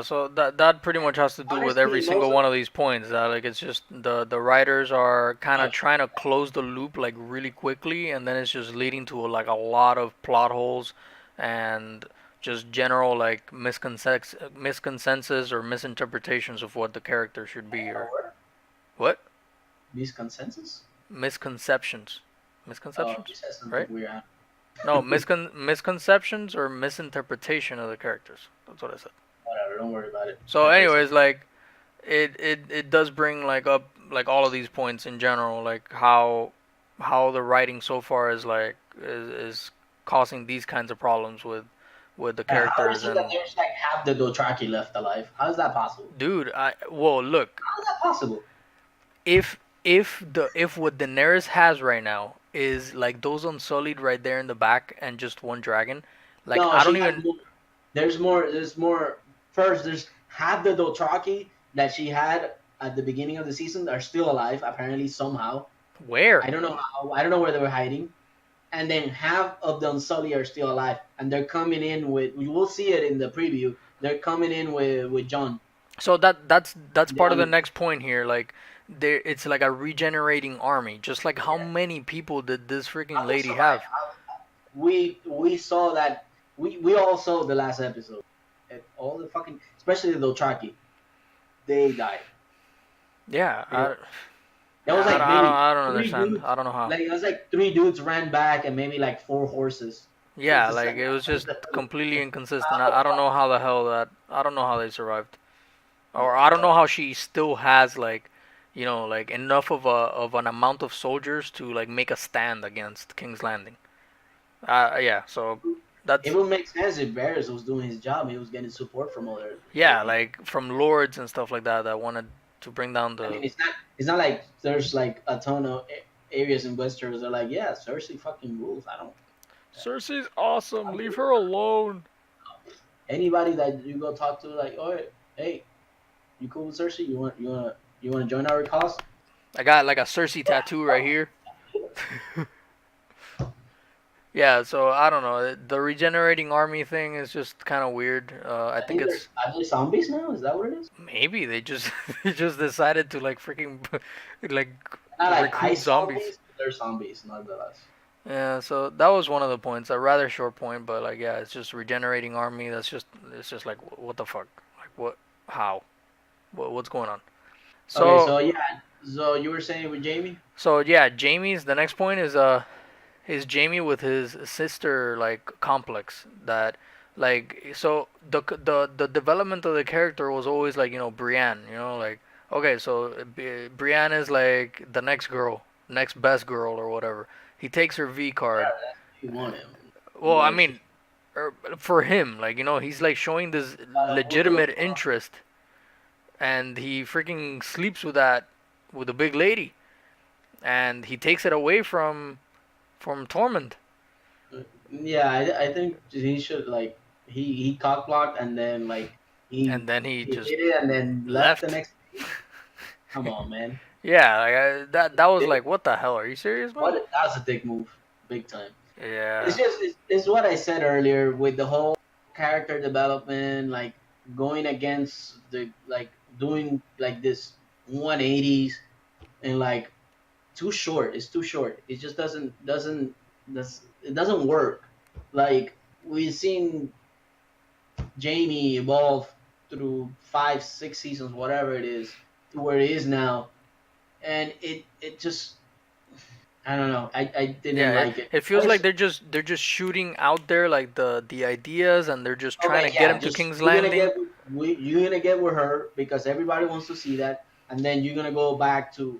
so that pretty much has to do with every Honestly, single one of these points. That like it's just the writers are kind of trying to close the loop like really quickly, and then it's just leading to like a lot of plot holes and just general like misconsensus or misinterpretations of what the character should be or what Misconsensus? misconceptions, Oh, misconceptions, you said something right? weird. No, misconceptions or misinterpretation of the characters. That's what I said. Whatever. Don't worry about it. So, anyways, like it does bring like up like all of these points in general, like how the writing so far is like is causing these kinds of problems with the How is characters it that and there's like half the Dothraki left alive? How is that possible? dude, I well look How is that possible? if what Daenerys has right now is like those Unsullied right there in the back and just one dragon, like No, I she don't has even more. There's more. There's more. First, there's half the Dothraki that she had at the beginning of the season are still alive, apparently somehow. I where. don't know how. I don't know where they were hiding. And then half of the Unsullied are still alive, and they're coming in with. We will see it in the preview. They're coming in with John. So that's The part of the army. next point here. Like there, it's like a regenerating army. Just like how Yeah. many people did this freaking How they lady survive? have? We saw that. We all saw the last episode. And all the fucking, especially the Dothraki, they died. Yeah, They, that was like I maybe don't it three understand. dudes. I don't know how. Like it was like three dudes ran back and maybe like four horses. It's Yeah, just like like it was just completely inconsistent. how the I don't know fuck? how the hell that. I don't know how they survived, or Yeah, I don't know but how she still has like, like enough of an amount of soldiers to like make a stand against King's Landing. Yeah. So it that's would make sense if Varys was doing his job. He was getting support from other yeah, people. like from lords and stuff like that that wanted to bring down I the mean, it's not like there's like a ton of areas in Westeros that are like, yeah, Cersei fucking rules. Cersei's I awesome. don't Leave give her alone. anybody that you go talk to, like, oh, hey, you cool with Cersei? You want to join our cause? I got like a Cersei tattoo right here. Yeah, so I don't know. The regenerating army thing is just kind of weird. I I think think it's there's are they zombies now? Is that what it is? maybe they just they just decided to like freaking like Not like recruit ice zombies. zombies, but they're zombies nonetheless. Yeah, so that was one of the points. A rather short point, but like yeah, it's just regenerating army. It's just like what the fuck? Like what? How? What's going on? Okay, So so yeah, so you were saying with Jamie? so yeah, Jamie's the next point is Jamie with his sister like complex that like so the development of the character was always like Brienne, like okay, so Brienne is like the next girl, next best girl or whatever. He takes her V card. Whatever, that's what you want him. Well, I But she, mean, for him, like he's like showing this who the legitimate fuck? interest, and he freaking sleeps with that with a big lady, and he takes it away from Tormund. Yeah, I think he should like he cock blocked and then like he And then he he just hit it and then left the left. next day. Come on, man. Yeah, like that was Dick. like, what the hell? Are you serious, man? What that's a dick move, big time. It's Yeah. just it's what I said earlier with the whole character development, like going against the like doing like this 180s and like too short. It's too short. It just it doesn't work. Like we've seen Jamie evolve through 5, 6 seasons, whatever it is, to where he is now, and it just I don't know. I didn't Yeah, like it. it feels like they're just shooting out there like the ideas, and they're just trying Okay, to get yeah, him to just King's Landing. you're gonna get with her because everybody wants to see that, and then you're gonna go back to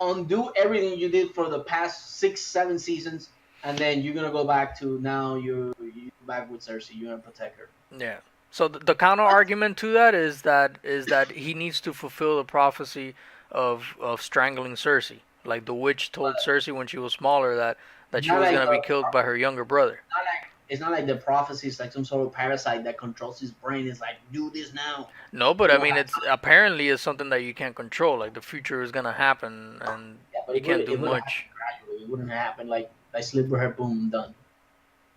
undo everything you did for the past 6, 7 seasons, and then you're gonna go back to now you back with Cersei. You're gonna protect her. Yeah. So the counter What? argument to that is that he needs to fulfill the prophecy of strangling Cersei. Like the witch told But Cersei when she was smaller that it's she not was like gonna be killed by her younger brother. it's not like the prophecy is like some sort of parasite that controls his brain. It's like do this now. No, but You I won't mean have it's apparently it's something that you can't control. Like the future is gonna happen and yeah, but you can't do it would have happened much. gradually. It wouldn't happen like I slip with her, boom, done.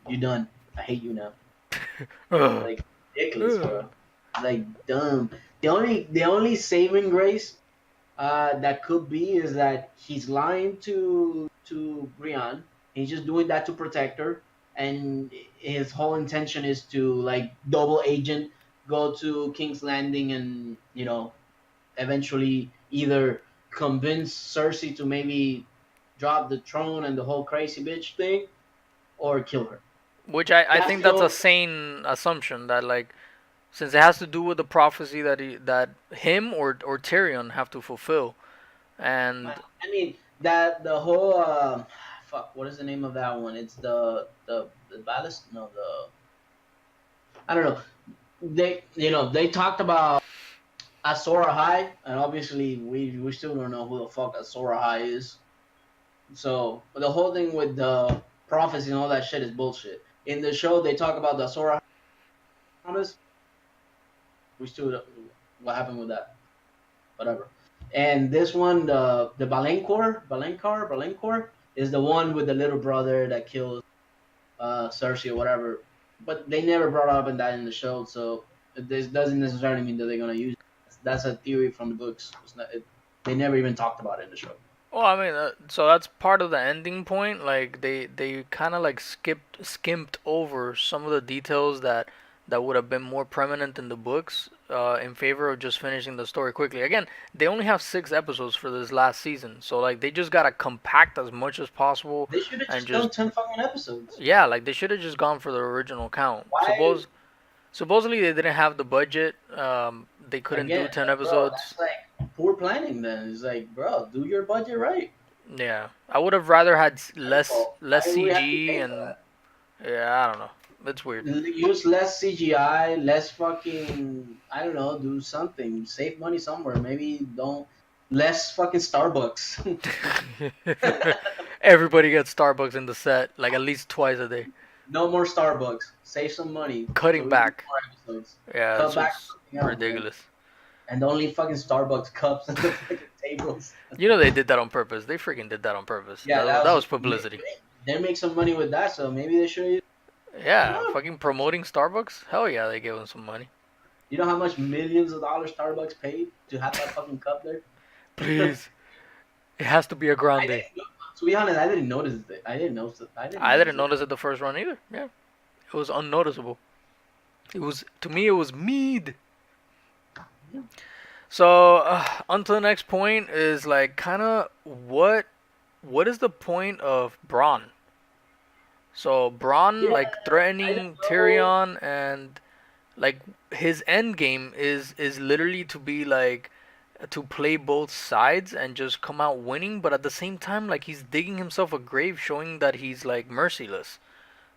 You done. I hate you now. Ugh. Like ridiculous, Ugh. bro. Like dumb. The only saving grace that could be is that he's lying to Brienne. He's just doing that to protect her, and his whole intention is to like double agent, go to King's Landing, and eventually either convince Cersei to maybe drop the throne and the whole crazy bitch thing, or kill her. Which I That's think the that's a only. sane assumption that like since it has to do with the prophecy that him or Tyrion have to fulfill. And I mean that the whole fuck. What is the name of that one? It's the ballast. No, the I don't know. They talked about Azor High, and obviously we still don't know who the fuck Azor High is. So the whole thing with the prophecy and all that shit is bullshit. In the show, they talk about the Azor High promise. We still what happened with that? Whatever. And this one, the Balenkor is the one with the little brother that kills Cersei or whatever. But they never brought up in that in the show, so this doesn't necessarily mean that they're gonna use it. That's a theory from the books. They never even talked about it in the show. well, I mean, so that's part of the ending point. Like they kind of like skimped over some of the details that would have been more prominent in the books. in favor of just finishing the story quickly. Again, they only have 6 episodes for this last season, so like they just gotta compact as much as possible They should have and just done just 10 fucking episodes. yeah, like they should have just gone for the original count. Why? Supposedly they didn't have the budget. They couldn't do Again, 10 episodes. that's like poor planning. Then it's like, bro, do your budget right. Yeah, I would have rather had less Well, less why do we have to CG pay for and that? yeah, I don't know. It's weird. Use less CGI, less fucking. I don't know. Do something. Save money somewhere. Maybe don't. Less fucking Starbucks. Everybody gets Starbucks in the set like at least twice a day. No more Starbucks. Save some money so Cutting we can do back. more episodes. Yeah, Cut it's back just something else, man. ridiculous. And only fucking Starbucks cups and the fucking tables. You know they did that on purpose. They freaking did that on purpose. Yeah, That was publicity. they make some money with that, so maybe they should. Yeah, fucking promoting Starbucks. Hell yeah, they gave them some money. You know how much millions of dollars Starbucks paid to have that fucking cup there? Please, it has to be a I grande. didn't. To be honest, I didn't notice it. I didn't notice it. I didn't notice it the first run either. Yeah, it was unnoticeable. It was to me. It was mead. Yeah. So on to the next point is like kind of what is the point of Braun? So Braun Yeah, like I don't threatening know. Tyrion and like his end game is literally to be like to play both sides and just come out winning, but at the same time like he's digging himself a grave showing that he's like merciless,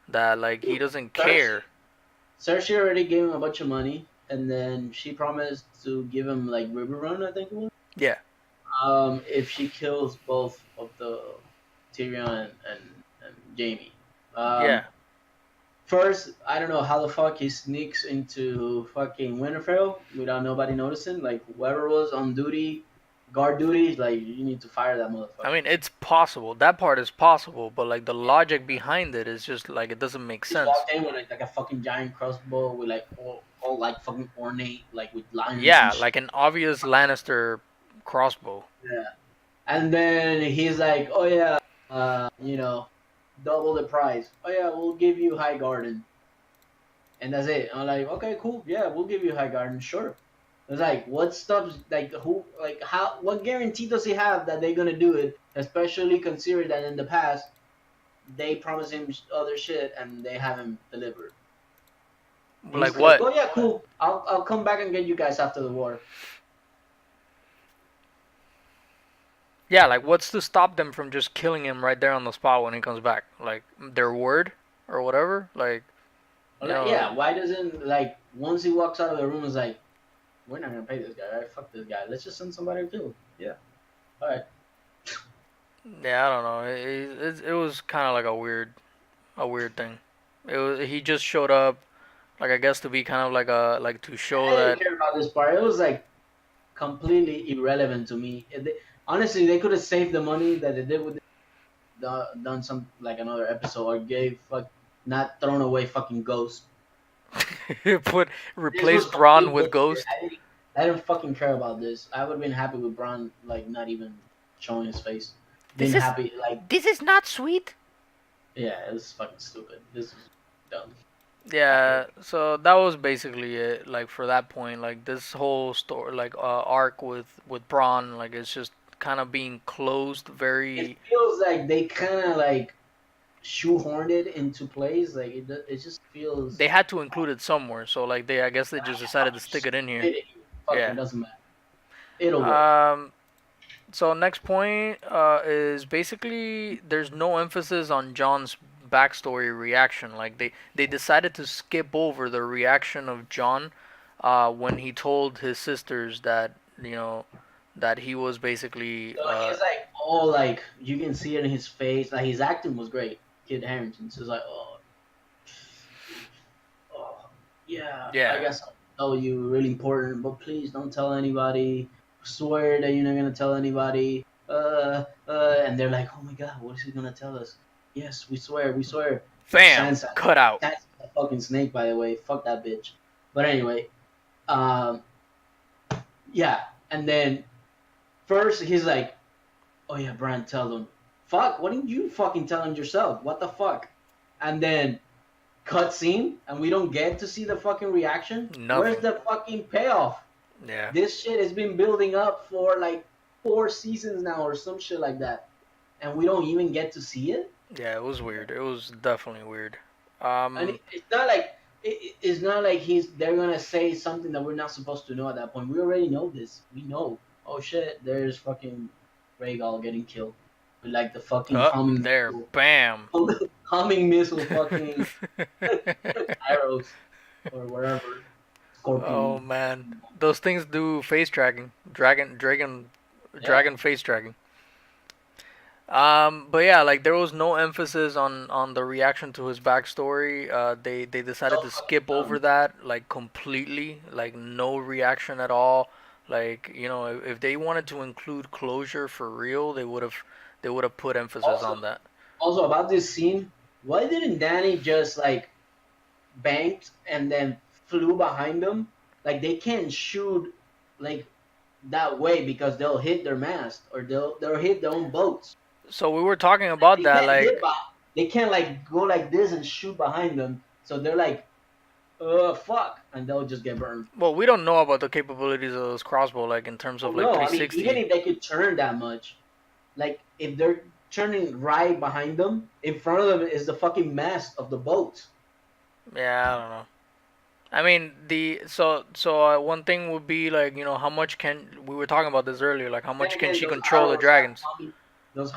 that like he doesn't Cersei, care. Cersei already gave him a bunch of money, and then she promised to give him like River Run, I think it was. Yeah. If she kills both of the Tyrion and Jamie. Yeah. First, I don't know how the fuck he sneaks into fucking Winterfell without nobody noticing. Like whoever was on duty, guard duty, like you need to fire that I motherfucker. mean, it's possible. That part is possible, but like the logic behind it is just like it doesn't make Just sense. walked in with like a fucking giant crossbow with like all like fucking ornate, like with lions and Yeah, shit. like an obvious Lannister crossbow. Yeah. And then he's like, oh yeah, double the price. Oh yeah, we'll give you High Garden. And that's it. I'm like, okay, cool. Yeah, we'll give you High Garden, sure. It's like, what stops, like, who, like, how, what guarantee does he have that they're gonna do it? Especially considering that in the past, they promised him other shit and they haven't delivered. He's Like like, what? oh yeah, cool. I'll come back and get you guys after the war. Yeah, like what's to stop them from just killing him right there on the spot when he comes back? Like their word or whatever? Like, you Like, know, yeah, why doesn't, like, once he walks out of the room, it's like, we're not gonna pay this guy, right? Fuck this guy. Let's just send somebody to kill him. Yeah. All right. yeah, I don't know. It was kind of like a weird thing. It was he just showed up like I guess to be kind of like a like to show I didn't that care about this part. It was like completely irrelevant to me. Honestly, they could have saved the money that they did with done some like another episode or gave not thrown away fucking Ghost. put This replace was Braun complete with bullshit. Ghost. I didn't fucking care about this. I would have been happy with Braun like not even showing his face. Been This is happy like this is not sweet. yeah, it was fucking stupid. This was dumb. I hate Yeah, it. so that was basically it. Like for that point, like this whole story, like arc with Braun, like it's just kind of being closed. It Very, feels like they kind of like shoehorned it into place. Like it just feels. they had to include it somewhere. So like I guess they just decided to stick Just it in here. fit it here. Fuck Yeah. it, doesn't matter. It'll work. Um. So next point is basically there's no emphasis on John's backstory reaction. Like they decided to skip over the reaction of John when he told his sisters that you know that he was basically So he's like, oh, like you can see it in his face. Like his acting was great. Kid Harington. So it's like, oh, yeah. I yeah. guess I'll tell you really important, but please don't tell anybody. Swear that you're not gonna tell anybody. And they're like, oh my god, what is he gonna tell us? Yes, we swear, we swear. Bam, Sansa, cut out. Sansa's a fucking snake, by the way. Fuck that bitch. But anyway, um, yeah. And then first he's like, oh yeah, Brian, tell them. Fuck, why didn't you fucking tell him yourself? What the fuck? And then cutscene and we don't get to see the fucking reaction? Where's Nothing. the fucking payoff? Yeah. This shit has been building up for like 4 seasons now or some shit like that, and we don't even get to see it. Yeah, it was weird. It was definitely weird. And Um, it's not like it's not like they're gonna say something that we're not supposed to know at that point. We already know this. We know. Oh shit, there's fucking Rhaegal getting killed with like the fucking up there, bam. humming missile fucking arrows or whatever Oh scorpion. man, those things do face tracking, Yeah. dragon face tracking. But yeah, like there was no emphasis on the reaction to his backstory. They So decided to fucking skip over dumb. that like completely, like no reaction at all. Like if they wanted to include closure for real, they would have put emphasis Also, on that. also about this scene, why didn't Danny just like banked and then flew behind them? Like they can't shoot like that way because they'll hit their mast or they'll hit their own boats. So we were talking about They that, can't like, they can't like go like this and shoot behind them. So they're like, fuck, and they'll just get burned. well, we don't know about the capabilities of this crossbow, like in terms Oh of like no, I mean even 360. if they could turn that much, like if they're turning right behind them, in front of them is the fucking mast of the boat. Yeah, I don't know. I mean, one thing would be like, how much can we were talking about this earlier, like how Then much can again, she control the dragons? those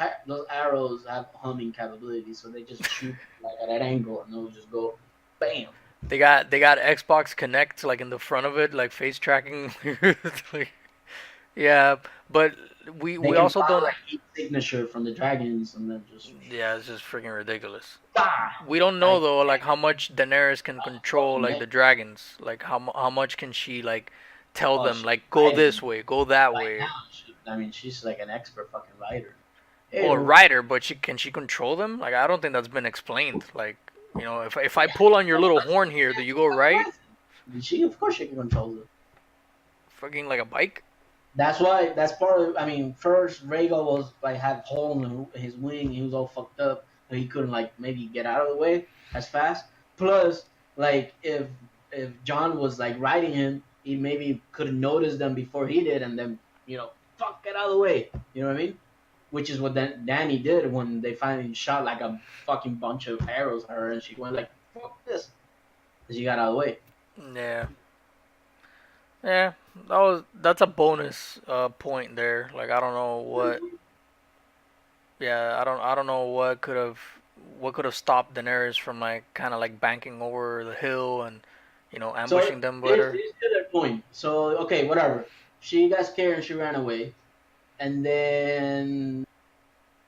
arrows have humming capabilities, so they just shoot like at an angle and they'll just go, bam. They got Xbox Connect like in the front of it, like face tracking. Like, yeah, but They we can also follow don't. like each signature from the dragons and then just Yeah, it's just freaking ridiculous. ah, We don't know I though, like how much Daenerys can control fucking like neck. the dragons. Like how much can she like tell Oh, them she's like go this riding way, go that right way, now. I mean, she's like an expert fucking rider. or Ew. rider, but she control them? Like I don't think that's been explained. Like if I pull on your little horn here, do you go Fucking right? rides. She, of course, she can control them. Fucking like a bike? That's why. That's part of. I mean, first Rhaegal was like had hole in his wing. He was all fucked up, so he couldn't like maybe get out of the way as fast. Plus, like if John was like riding him, he maybe could have noticed them before he did, and then fuck, get out of the way. You know what I mean? Which is what Danny did when they finally shot like a fucking bunch of arrows at her, and she went like fuck this, and she got out of the way. Yeah. Yeah, that's a bonus point there. Like I don't know what. Yeah, I don't know what could have stopped Daenerys from like kind of like banking over the hill and So ambushing them here's, better. here's the other point. So okay, whatever. She got scared and she ran away, and then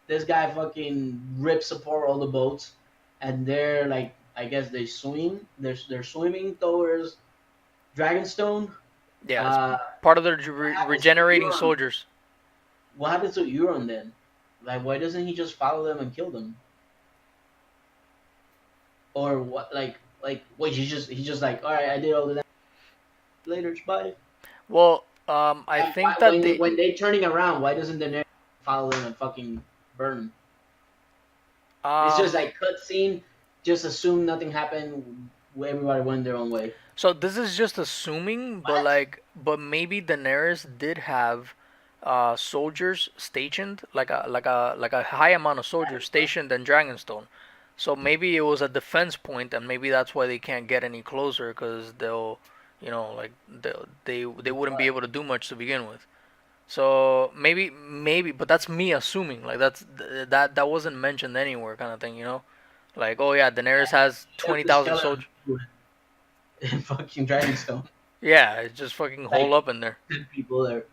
this guy fucking rips apart all the boats, and they're like, I guess they swim. They're swimming towards Dragonstone. Yeah, it's Uh, part of the what happens to regenerating Euron? soldiers. What happens to Euron then? Like, why doesn't he just follow them and kill them? Or what? Like, wait, he just like, all right, I did all of that. Later, bye. Well, I And why, think that when they turning around, why doesn't Daenerys follow them and fucking burn them? It's just um like cutscene. Just assume nothing happened. Everybody went their own way. so this is just assuming, but What? but maybe Daenerys did have soldiers stationed, like a high amount of soldiers stationed in Dragonstone. So maybe it was a defense point, and maybe that's why they can't get any closer because like they wouldn't be able to do much to begin with. So maybe, but that's me assuming. Like that wasn't mentioned anywhere, kind of thing. Like, oh yeah, Daenerys has She left twenty the thousand skeleton soldiers. in fucking Dragonstone. Yeah, it's just fucking hole Like up in there. 10 people there,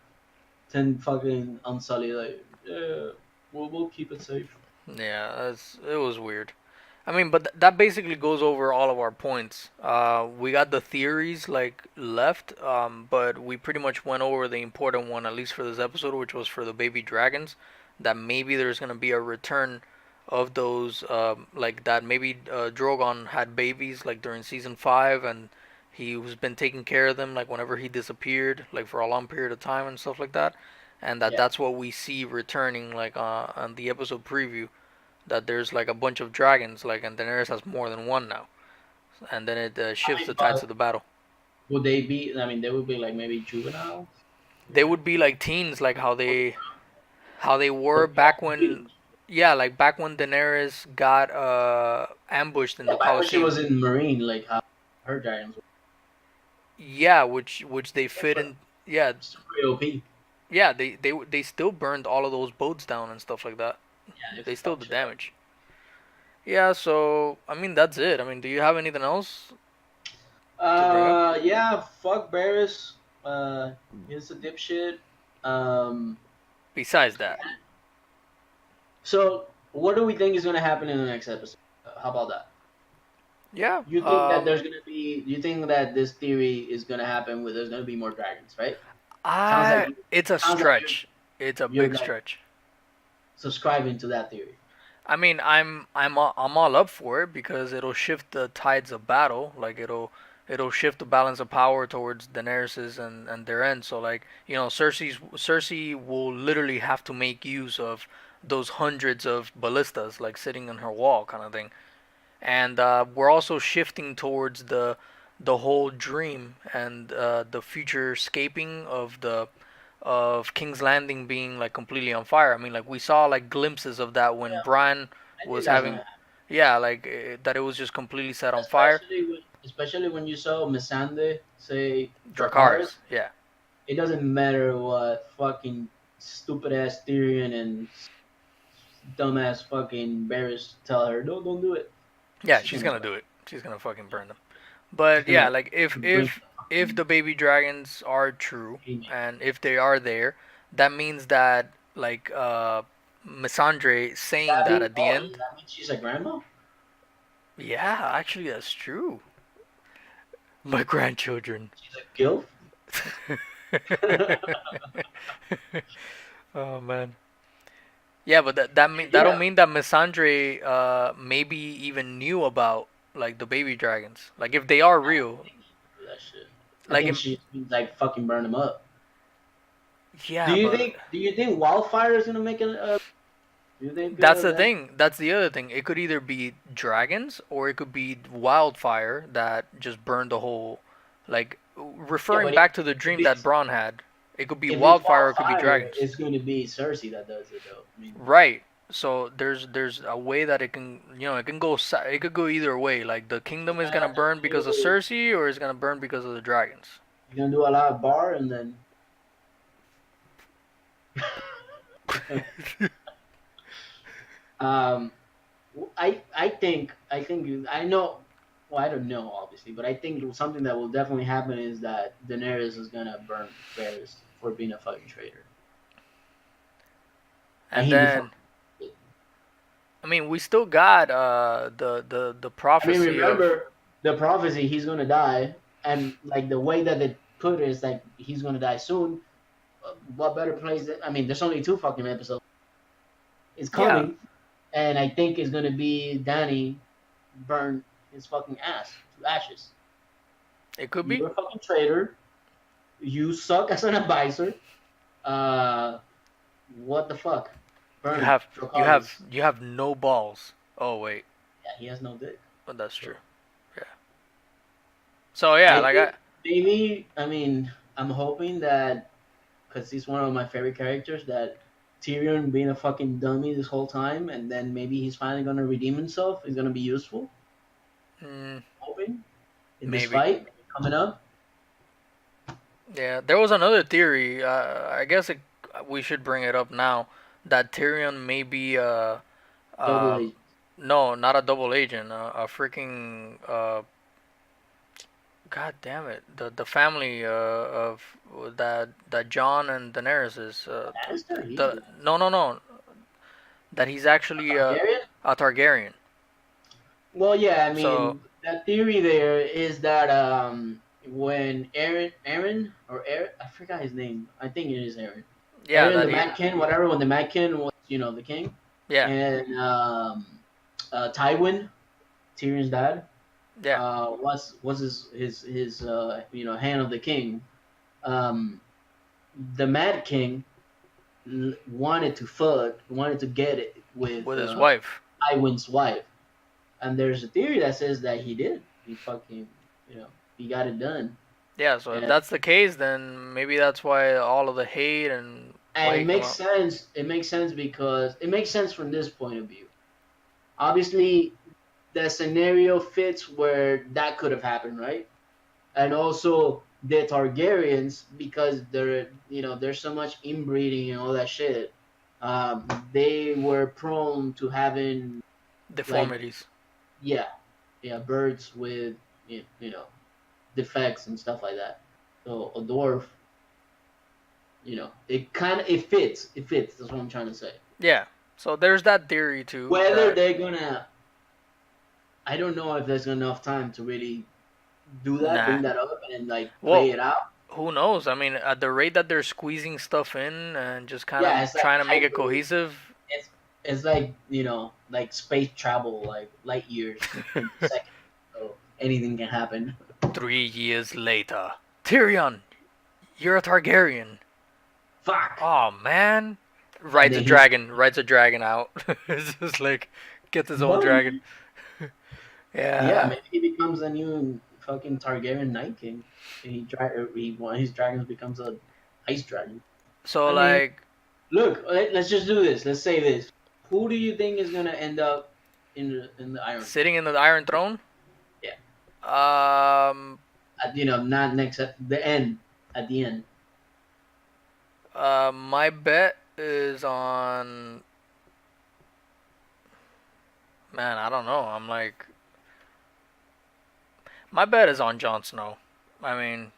10 fucking unsullied. Like, yeah, we'll keep it safe. Yeah, it was weird. I mean, but that basically goes over all of our points. We got the theories like left, but we pretty much went over the important one, at least for this episode, which was for the baby dragons. That maybe there's gonna be a return of those, like that. Maybe Drogon had babies like during season 5, and he was been taking care of them like whenever he disappeared, like for a long period of time and stuff like that. And Yeah. that's what we see returning like on the episode preview, that there's like a bunch of dragons, like, and Daenerys has more than one now. and then it I shifts mean, the tides of but the battle. would they be? I mean, they would be like maybe juveniles. They would be like teens, like how they But were they back also when, beat. yeah, like back when Daenerys got ambushed in Yeah, the back when she Colosseum. was in Marine, like how her dragons were. Yeah, which they Yeah, fit but in. Yeah, still pretty OP. yeah, they still burned all of those boats down and stuff like that. Yeah, they They still fucked did shit up. damage. Yeah, so I mean that's it. I mean, do you have anything else to bring up Yeah, fuck Barris. He's a dipshit. Um, besides that? so what do we think is gonna happen in the next episode? How about that? Yeah, You think that there's gonna be? You think that this theory is gonna happen? Where there's gonna be more dragons, right? Sounds like I you, it's a sounds like stretch. It's a you're big like stretch. subscribing to that theory. I mean, I'm all up for it because it'll shift the tides of battle. Like it'll shift the balance of power towards Daenerys's and their end. So like Cersei will literally have to make use of those hundreds of ballistas like sitting on her wall kind of thing. And we're also shifting towards the whole dream and the future scaping of King's Landing being like completely on fire. I mean, like we saw like glimpses of that when Yeah, Bran I think was that's gonna having, happen. yeah, like that it was just completely set on fire. Especially when you saw Missandei say Dracarys. Dracarys, yeah, It doesn't matter what fucking stupid ass Tyrion and dumbass fucking Varys tell her. No, don't do it. yeah, She's she's gonna do gonna it. do it. She's gonna fucking Yeah. burn them. She's But yeah, gonna like bring the if fucking the baby dragons are true haymaker. and if they are there, that means that like Missandre saying that at the end. That means she's a grandma. Yeah, actually that's true. My grandchildren. She's a gilf. Oh man. Yeah, but that don't Yeah, mean that Missandre maybe even knew about like the baby dragons. Like if they are I don't real, think she would do that shit. I like think she's like fucking burn them up. yeah, but Do you think Wildfire is gonna make an? Do you think that's the that? thing. That's the other thing. It could either be dragons or it could be wildfire that just burned the whole like Yeah, referring but back to the if dream that it's Braun had. It could be if it's wildfire or it could be Wildfire, dragons. it's going to be Cersei that does it though. I mean, Right. So there's a way that it can it can go it could go either way. Like the kingdom is gonna burn because of Cersei or it's gonna burn because of the dragons. you're gonna do a lot of bar and then. um, I know. Well, I don't know obviously, but I think something that will definitely happen is that Daenerys is gonna burn Varys for being a fucking traitor, and And he will then fucking. It. I mean we still got the I mean, prophecy of remember the prophecy? He's gonna die, and like the way that they put it is like he's gonna die soon. What better place? I mean, there's only two fucking episodes. It's yeah, coming, and I think it's gonna be Danny burn his fucking ass to ashes. it could be. You're a fucking traitor. You suck as an advisor. Uh, what the fuck? You Burn have Dracarys. you have no balls. Oh wait, Yeah, he has no dick. but that's true. So Yeah. So yeah, I like think maybe. I mean, I'm hoping that because he's one of my favorite characters that Tyrion being a fucking dummy this whole time, and then maybe he's finally gonna redeem himself. He's gonna be useful. mm, Hoping in this maybe. fight coming up. Yeah, there was another theory. I guess we should bring it up now that Tyrion may be Double um agent. no, not a double agent, a freaking god damn it, the family of that John and Daenerys is Lannister? He's the Lannister. no that he's actually Targaryen? a Targaryen. Well, yeah. I So mean, that theory there is that when Aaron or Aaron, I forgot his name. I think it is Aaron. yeah, Aaron the that he Mad King, whatever. When the Mad King was, the king, yeah and Tywin, Tyrion's dad, yeah was his hand of the king. Um, the Mad King wanted to get it with with his wife. Tywin's wife, and there's a theory that says that he did. he fucking, he got it done. Yeah, so if And, that's the case, then maybe that's why all of the hate and why and he it came makes out. sense. It makes sense because it makes sense from this point of view. Obviously, the scenario fits where that could have happened, right? And also the Targaryens, because there's so much inbreeding and all that shit. They were prone to having, like, Deformities. yeah, birds with, defects and stuff like that. So a dwarf, it fits. That's what I'm trying to say. Yeah. So there's that theory too Whether that they're gonna, I don't know if there's enough time to really do that, nah. bring that up, and like play Well, it out. who knows? I mean, at the rate that they're squeezing stuff in and just kind Yeah, of it's like trying to make it hyper. cohesive. It's like, like space travel, like light years in seconds. So anything can happen. 3 years later, Tyrion, you're a Targaryen. Fuck. Oh man, And then he, rides a dragon out. It's just like gets his own dragon. boom. Yeah, Yeah. maybe he becomes a new fucking Targaryen Night King, and one of his dragons becomes a ice dragon. So I mean, like look, let's just do this. Let's say this. Who do you think is gonna end up in the Iron Throne? sitting in the Iron Throne. Yeah, Um. not next at the end. At the end, My bet is on. Man, I don't know. I'm like, my bet is on Jon Snow. I mean,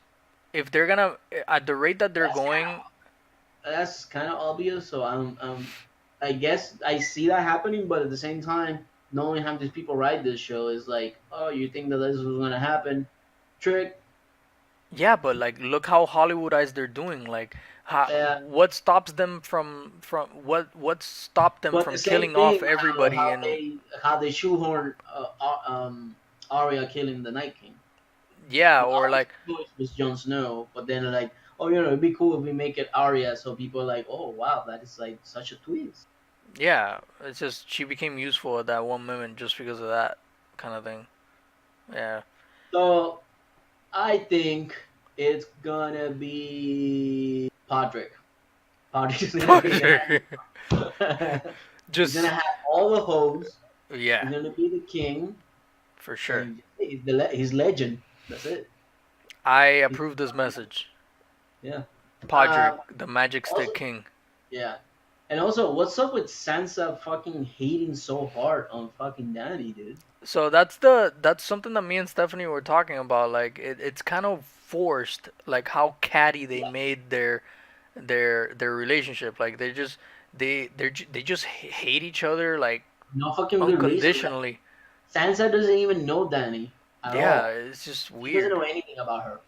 if they're gonna at the rate that they're that's kind going, that's kind of obvious. So I guess I see that happening, but at the same time, knowing how these people write this show is like, oh, you think that this was gonna happen? Trick. yeah, but like, look how Hollywoodized they're doing. Like, what stops them from what stopped them But the from same killing thing, off how everybody? how And they how they shoehorn Arya killing the Night King. yeah, The or obvious like, choice was Jon Snow, but then like, oh, it'd be cool if we make it Arya, so people are like, oh wow, that is like such a twist. yeah, it's just she became useful at that one moment just because of that kind of thing. Yeah. So I think it's gonna be Podrick. Podrick's gonna be the man. He's gonna Just have all the hoes. yeah, He's gonna be the king, for sure. and he's legend. That's it. I He's, approve this message. yeah. Podrick, Uh, the Magic also, Stick King. yeah. And also, what's up with Sansa fucking hating so hard on fucking Danny, dude? So that's something that me and Stephanie were talking about. Like it's kind of forced, like how catty they Yeah. made their relationship. Like they just hate each other like No fucking good reason. Like, unconditionally. Sansa doesn't even know Danny at Yeah, all. it's just She doesn't weird. know anything about her.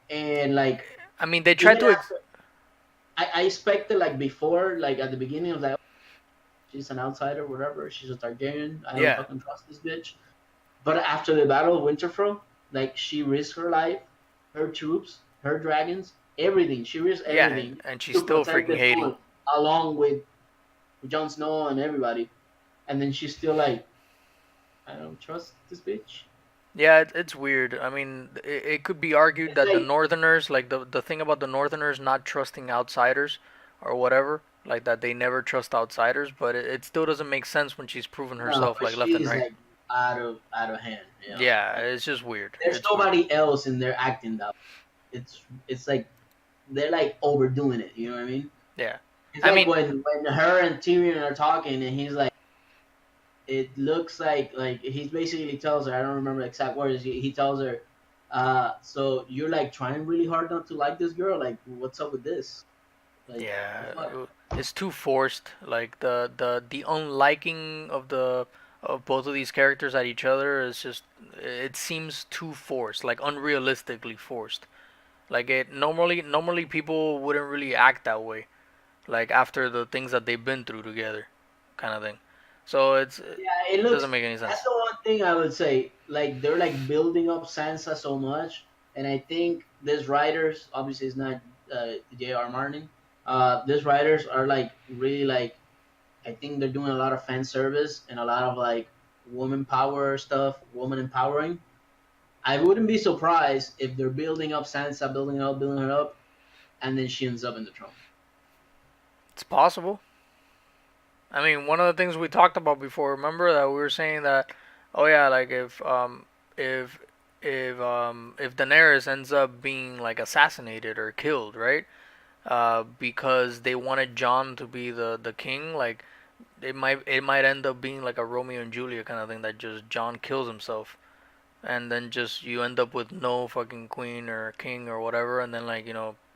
And like, I mean, they tried even to after, I expected, like, before, like at the beginning, I was like, oh, she's an outsider, whatever. She's a Targaryen. I don't yeah, fucking trust this bitch. But after the Battle of Winterfell, like, she risked her life, her troops, her dragons, everything. She risked yeah, everything and she's to still protect freaking the Haiti. throne, along with Jon Snow and everybody. And then she's still like, I don't trust this bitch. Yeah, it's weird. I mean, it could be argued It's that the like, Northerners, like the thing about the Northerners not trusting outsiders or whatever, like that they never trust outsiders, but it still doesn't make sense when she's proven no, herself but like left and she's right. like out of hand. Yeah, Like, it's just weird. there's It's weird. nobody else in there acting that. It's like they're like overdoing it. You know what I mean? Yeah. It's I like mean, when her and Tyrion are talking, and he's like, it looks like he basically tells her. I don't remember the exact words. He tells her, so you're like trying really hard not to like this girl. Like, what's up with this? Like, the yeah, fuck? it's too forced. Like the unliking of both of these characters at each other is just it seems too forced, like unrealistically forced. Like it normally people wouldn't really act that way. Like after the things that they've been through together, kind of thing. So Yeah, it it doesn't looks. make any That's sense. the one thing I would say. Like, they're like building up Sansa so much, and I think these writers, obviously, it's not J.R. Martin. These writers are like really like. I think they're doing a lot of fan service and a lot of like woman power stuff, woman empowering. I wouldn't be surprised if they're building up Sansa, building her up, and then she ends up in the throne. It's possible. I mean, one of the things we talked about before, remember that we were saying that, oh yeah, like if if Daenerys ends up being like assassinated or killed, right? Because they wanted Jon to be the king, like it might end up being like a Romeo and Juliet kind of thing that just Jon kills himself, and then just you end up with no fucking queen or king or whatever, and then like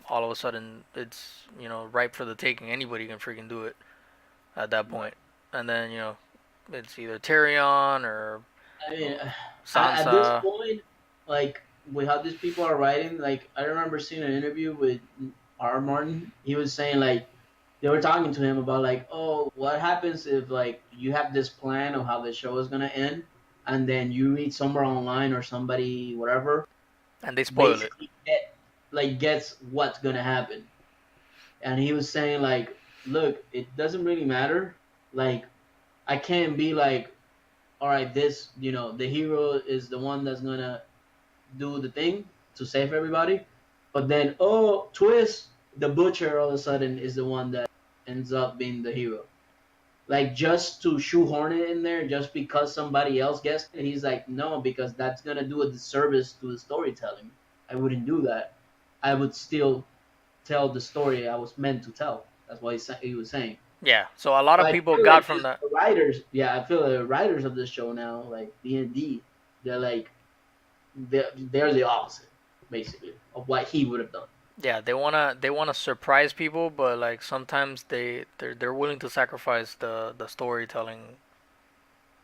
all of a sudden it's ripe for the taking. Anybody can freaking do it at that Right. point, and then it's either Tyrion or I mean, at this Sansa. point, like with how these people are writing, like I remember seeing an interview with R. Martin. He was saying like they were talking to him about like, oh, what happens if like you have this plan of how the show is gonna end, and then you read somewhere online or somebody whatever And they spoil it. basically gets what's gonna happen. And he was saying like, look, it doesn't really matter. Like I can't be like, all right, this the hero is the one that's gonna do the thing to save everybody, but then oh twist, the butcher all of a sudden is the one that ends up being the hero. Like just to shoehorn it in there, just because somebody else guessed it, he's like, no, because that's gonna do a disservice to the storytelling. I wouldn't do that. I would still tell the story I was meant to tell. That's what he was saying. Yeah. So a lot So of I people feel got like from that. the writers, yeah, I feel the writers of this show now, like D&D, they're like they're the opposite, basically, of what he would have done. Yeah, they wanna surprise people, but like sometimes they're willing to sacrifice the storytelling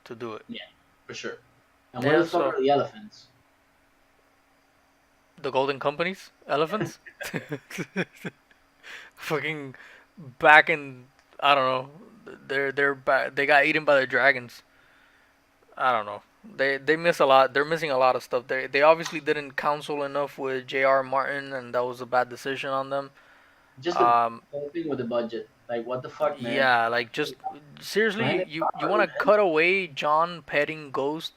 to do it. Yeah, for sure. And where Yeah. the fuck So are the elephants? the golden companies, elephants, fucking back in I don't know. They got eaten by the dragons. I don't know. They miss a lot. They're missing a lot of stuff. They obviously didn't counsel enough with J.R. Martin, and that was a bad decision on them. Just the Um, whole thing with the budget. Like, what the fuck, man? yeah, like just Plan seriously, it you want properly, to man. cut away John petting Ghost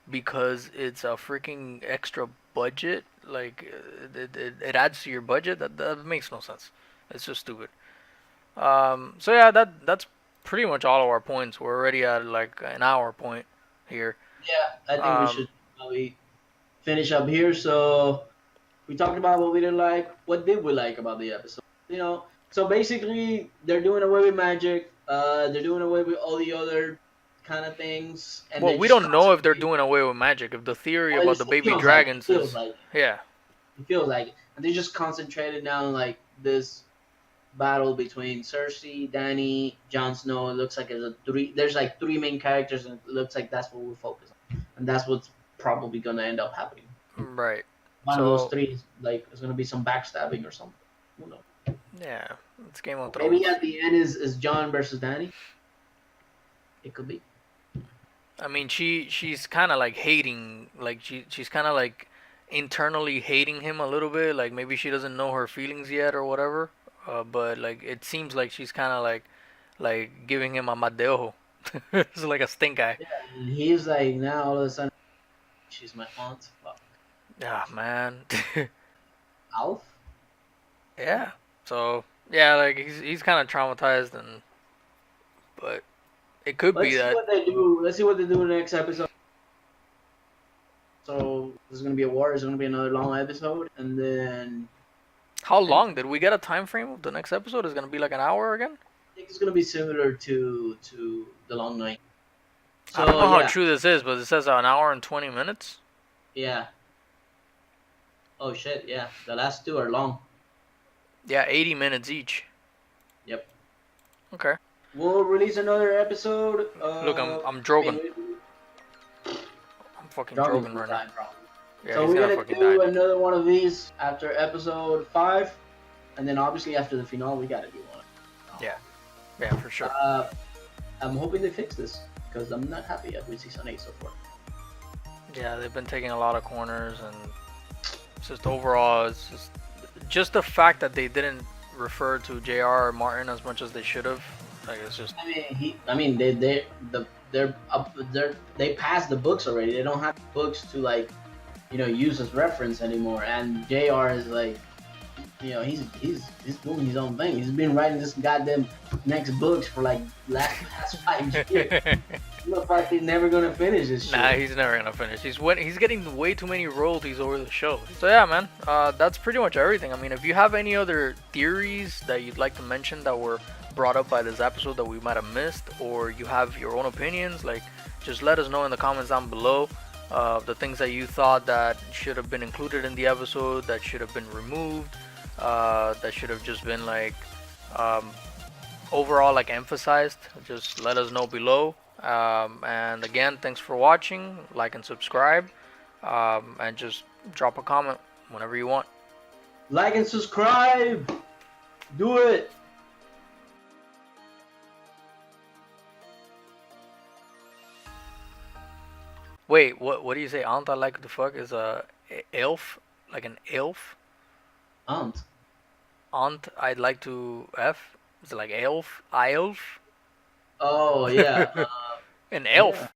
because it's a freaking extra budget? Like it adds to your budget. That makes no sense. It's just stupid. So yeah, that's pretty much all of our points. We're already at like an hour point here. Yeah, I think we Um, should probably finish up here. So we talked about what we didn't like. What did we like about the episode? So basically, they're doing away with magic. They're doing away with all the other kind of things, and well, they're we just don't know if they're concentrating. doing away with magic. If the theory Well, about it the baby feels like it. It dragons feels is, like it. yeah, It feels like it. And they just concentrated now on like this battle between Cersei, Dany, Jon Snow. It looks like there's like three main characters, and it looks like that's what we'll focus on, and that's what's probably gonna end up happening. right. One of those So three is like it's gonna be some backstabbing or something. Who knows? yeah, it's Game of Maybe Thrones. at the end is John versus Dany. It could be. I mean, she's kind of like hating, like she's kind of like internally hating him a little bit. Like maybe she doesn't know her feelings yet or whatever. But like it seems like she's kind of like giving him a madeo. It's like a stink eye. Yeah, and he's like now all of a sudden she's my aunt. Fuck. Yeah, man. Alf. Yeah. So yeah, like he's kind of traumatized, and but it could be Let's see that. what they do. Let's see what they do in the next episode. So this is gonna be a war. It's gonna be another long episode, and then How I think long did we get a time frame of the next episode? Is gonna be like an hour again? it's gonna be similar to the Long Night. I don't So know how yeah, true this is, but it says an hour and 20 minutes. yeah. Oh shit, yeah. The last two are long. Yeah, 80 minutes each. Yep. Okay. We'll release another episode. Look, I'm I mean, drogan. I'm fucking Drogon's drogan gonna right now. die probably. Yeah, So he's we're gonna gonna fucking die, do dude. another one of these after episode 5, and then obviously after the finale we gotta do one. Yeah, yeah, for sure. Uh, I'm hoping they fix this because I'm not happy with season 8 so far. Yeah, they've been taking a lot of corners, and it's just overall, it's just the fact that they didn't refer to J.R. Martin as much as they should have. Like it's just I mean they passed the books already. They don't have books to like use as reference anymore. And Jr. is like, he's doing his own thing. He's been writing this goddamn next books for like past 5 years. Looks like he's never gonna finish this Nah, shit. he's never gonna finish. He's getting way too many royalties over the show. So yeah, man, that's pretty much everything. I mean, if you have any other theories that you'd like to mention that were brought up by this episode that we might have missed, or you have your own opinions, like just let us know in the comments down below. The things that you thought that should have been included in the episode, that should have been removed, that should have just been like um, overall like emphasized, just let us know below. And again, thanks for watching. Like and subscribe, and just drop a comment whenever you want. Like and subscribe. Do it. Wait, what do you say? Aunt I like the fuck is a elf, like an elf. Aunt. Aunt I'd like to f. Is it like elf? I elf? Oh yeah. An Yeah. elf.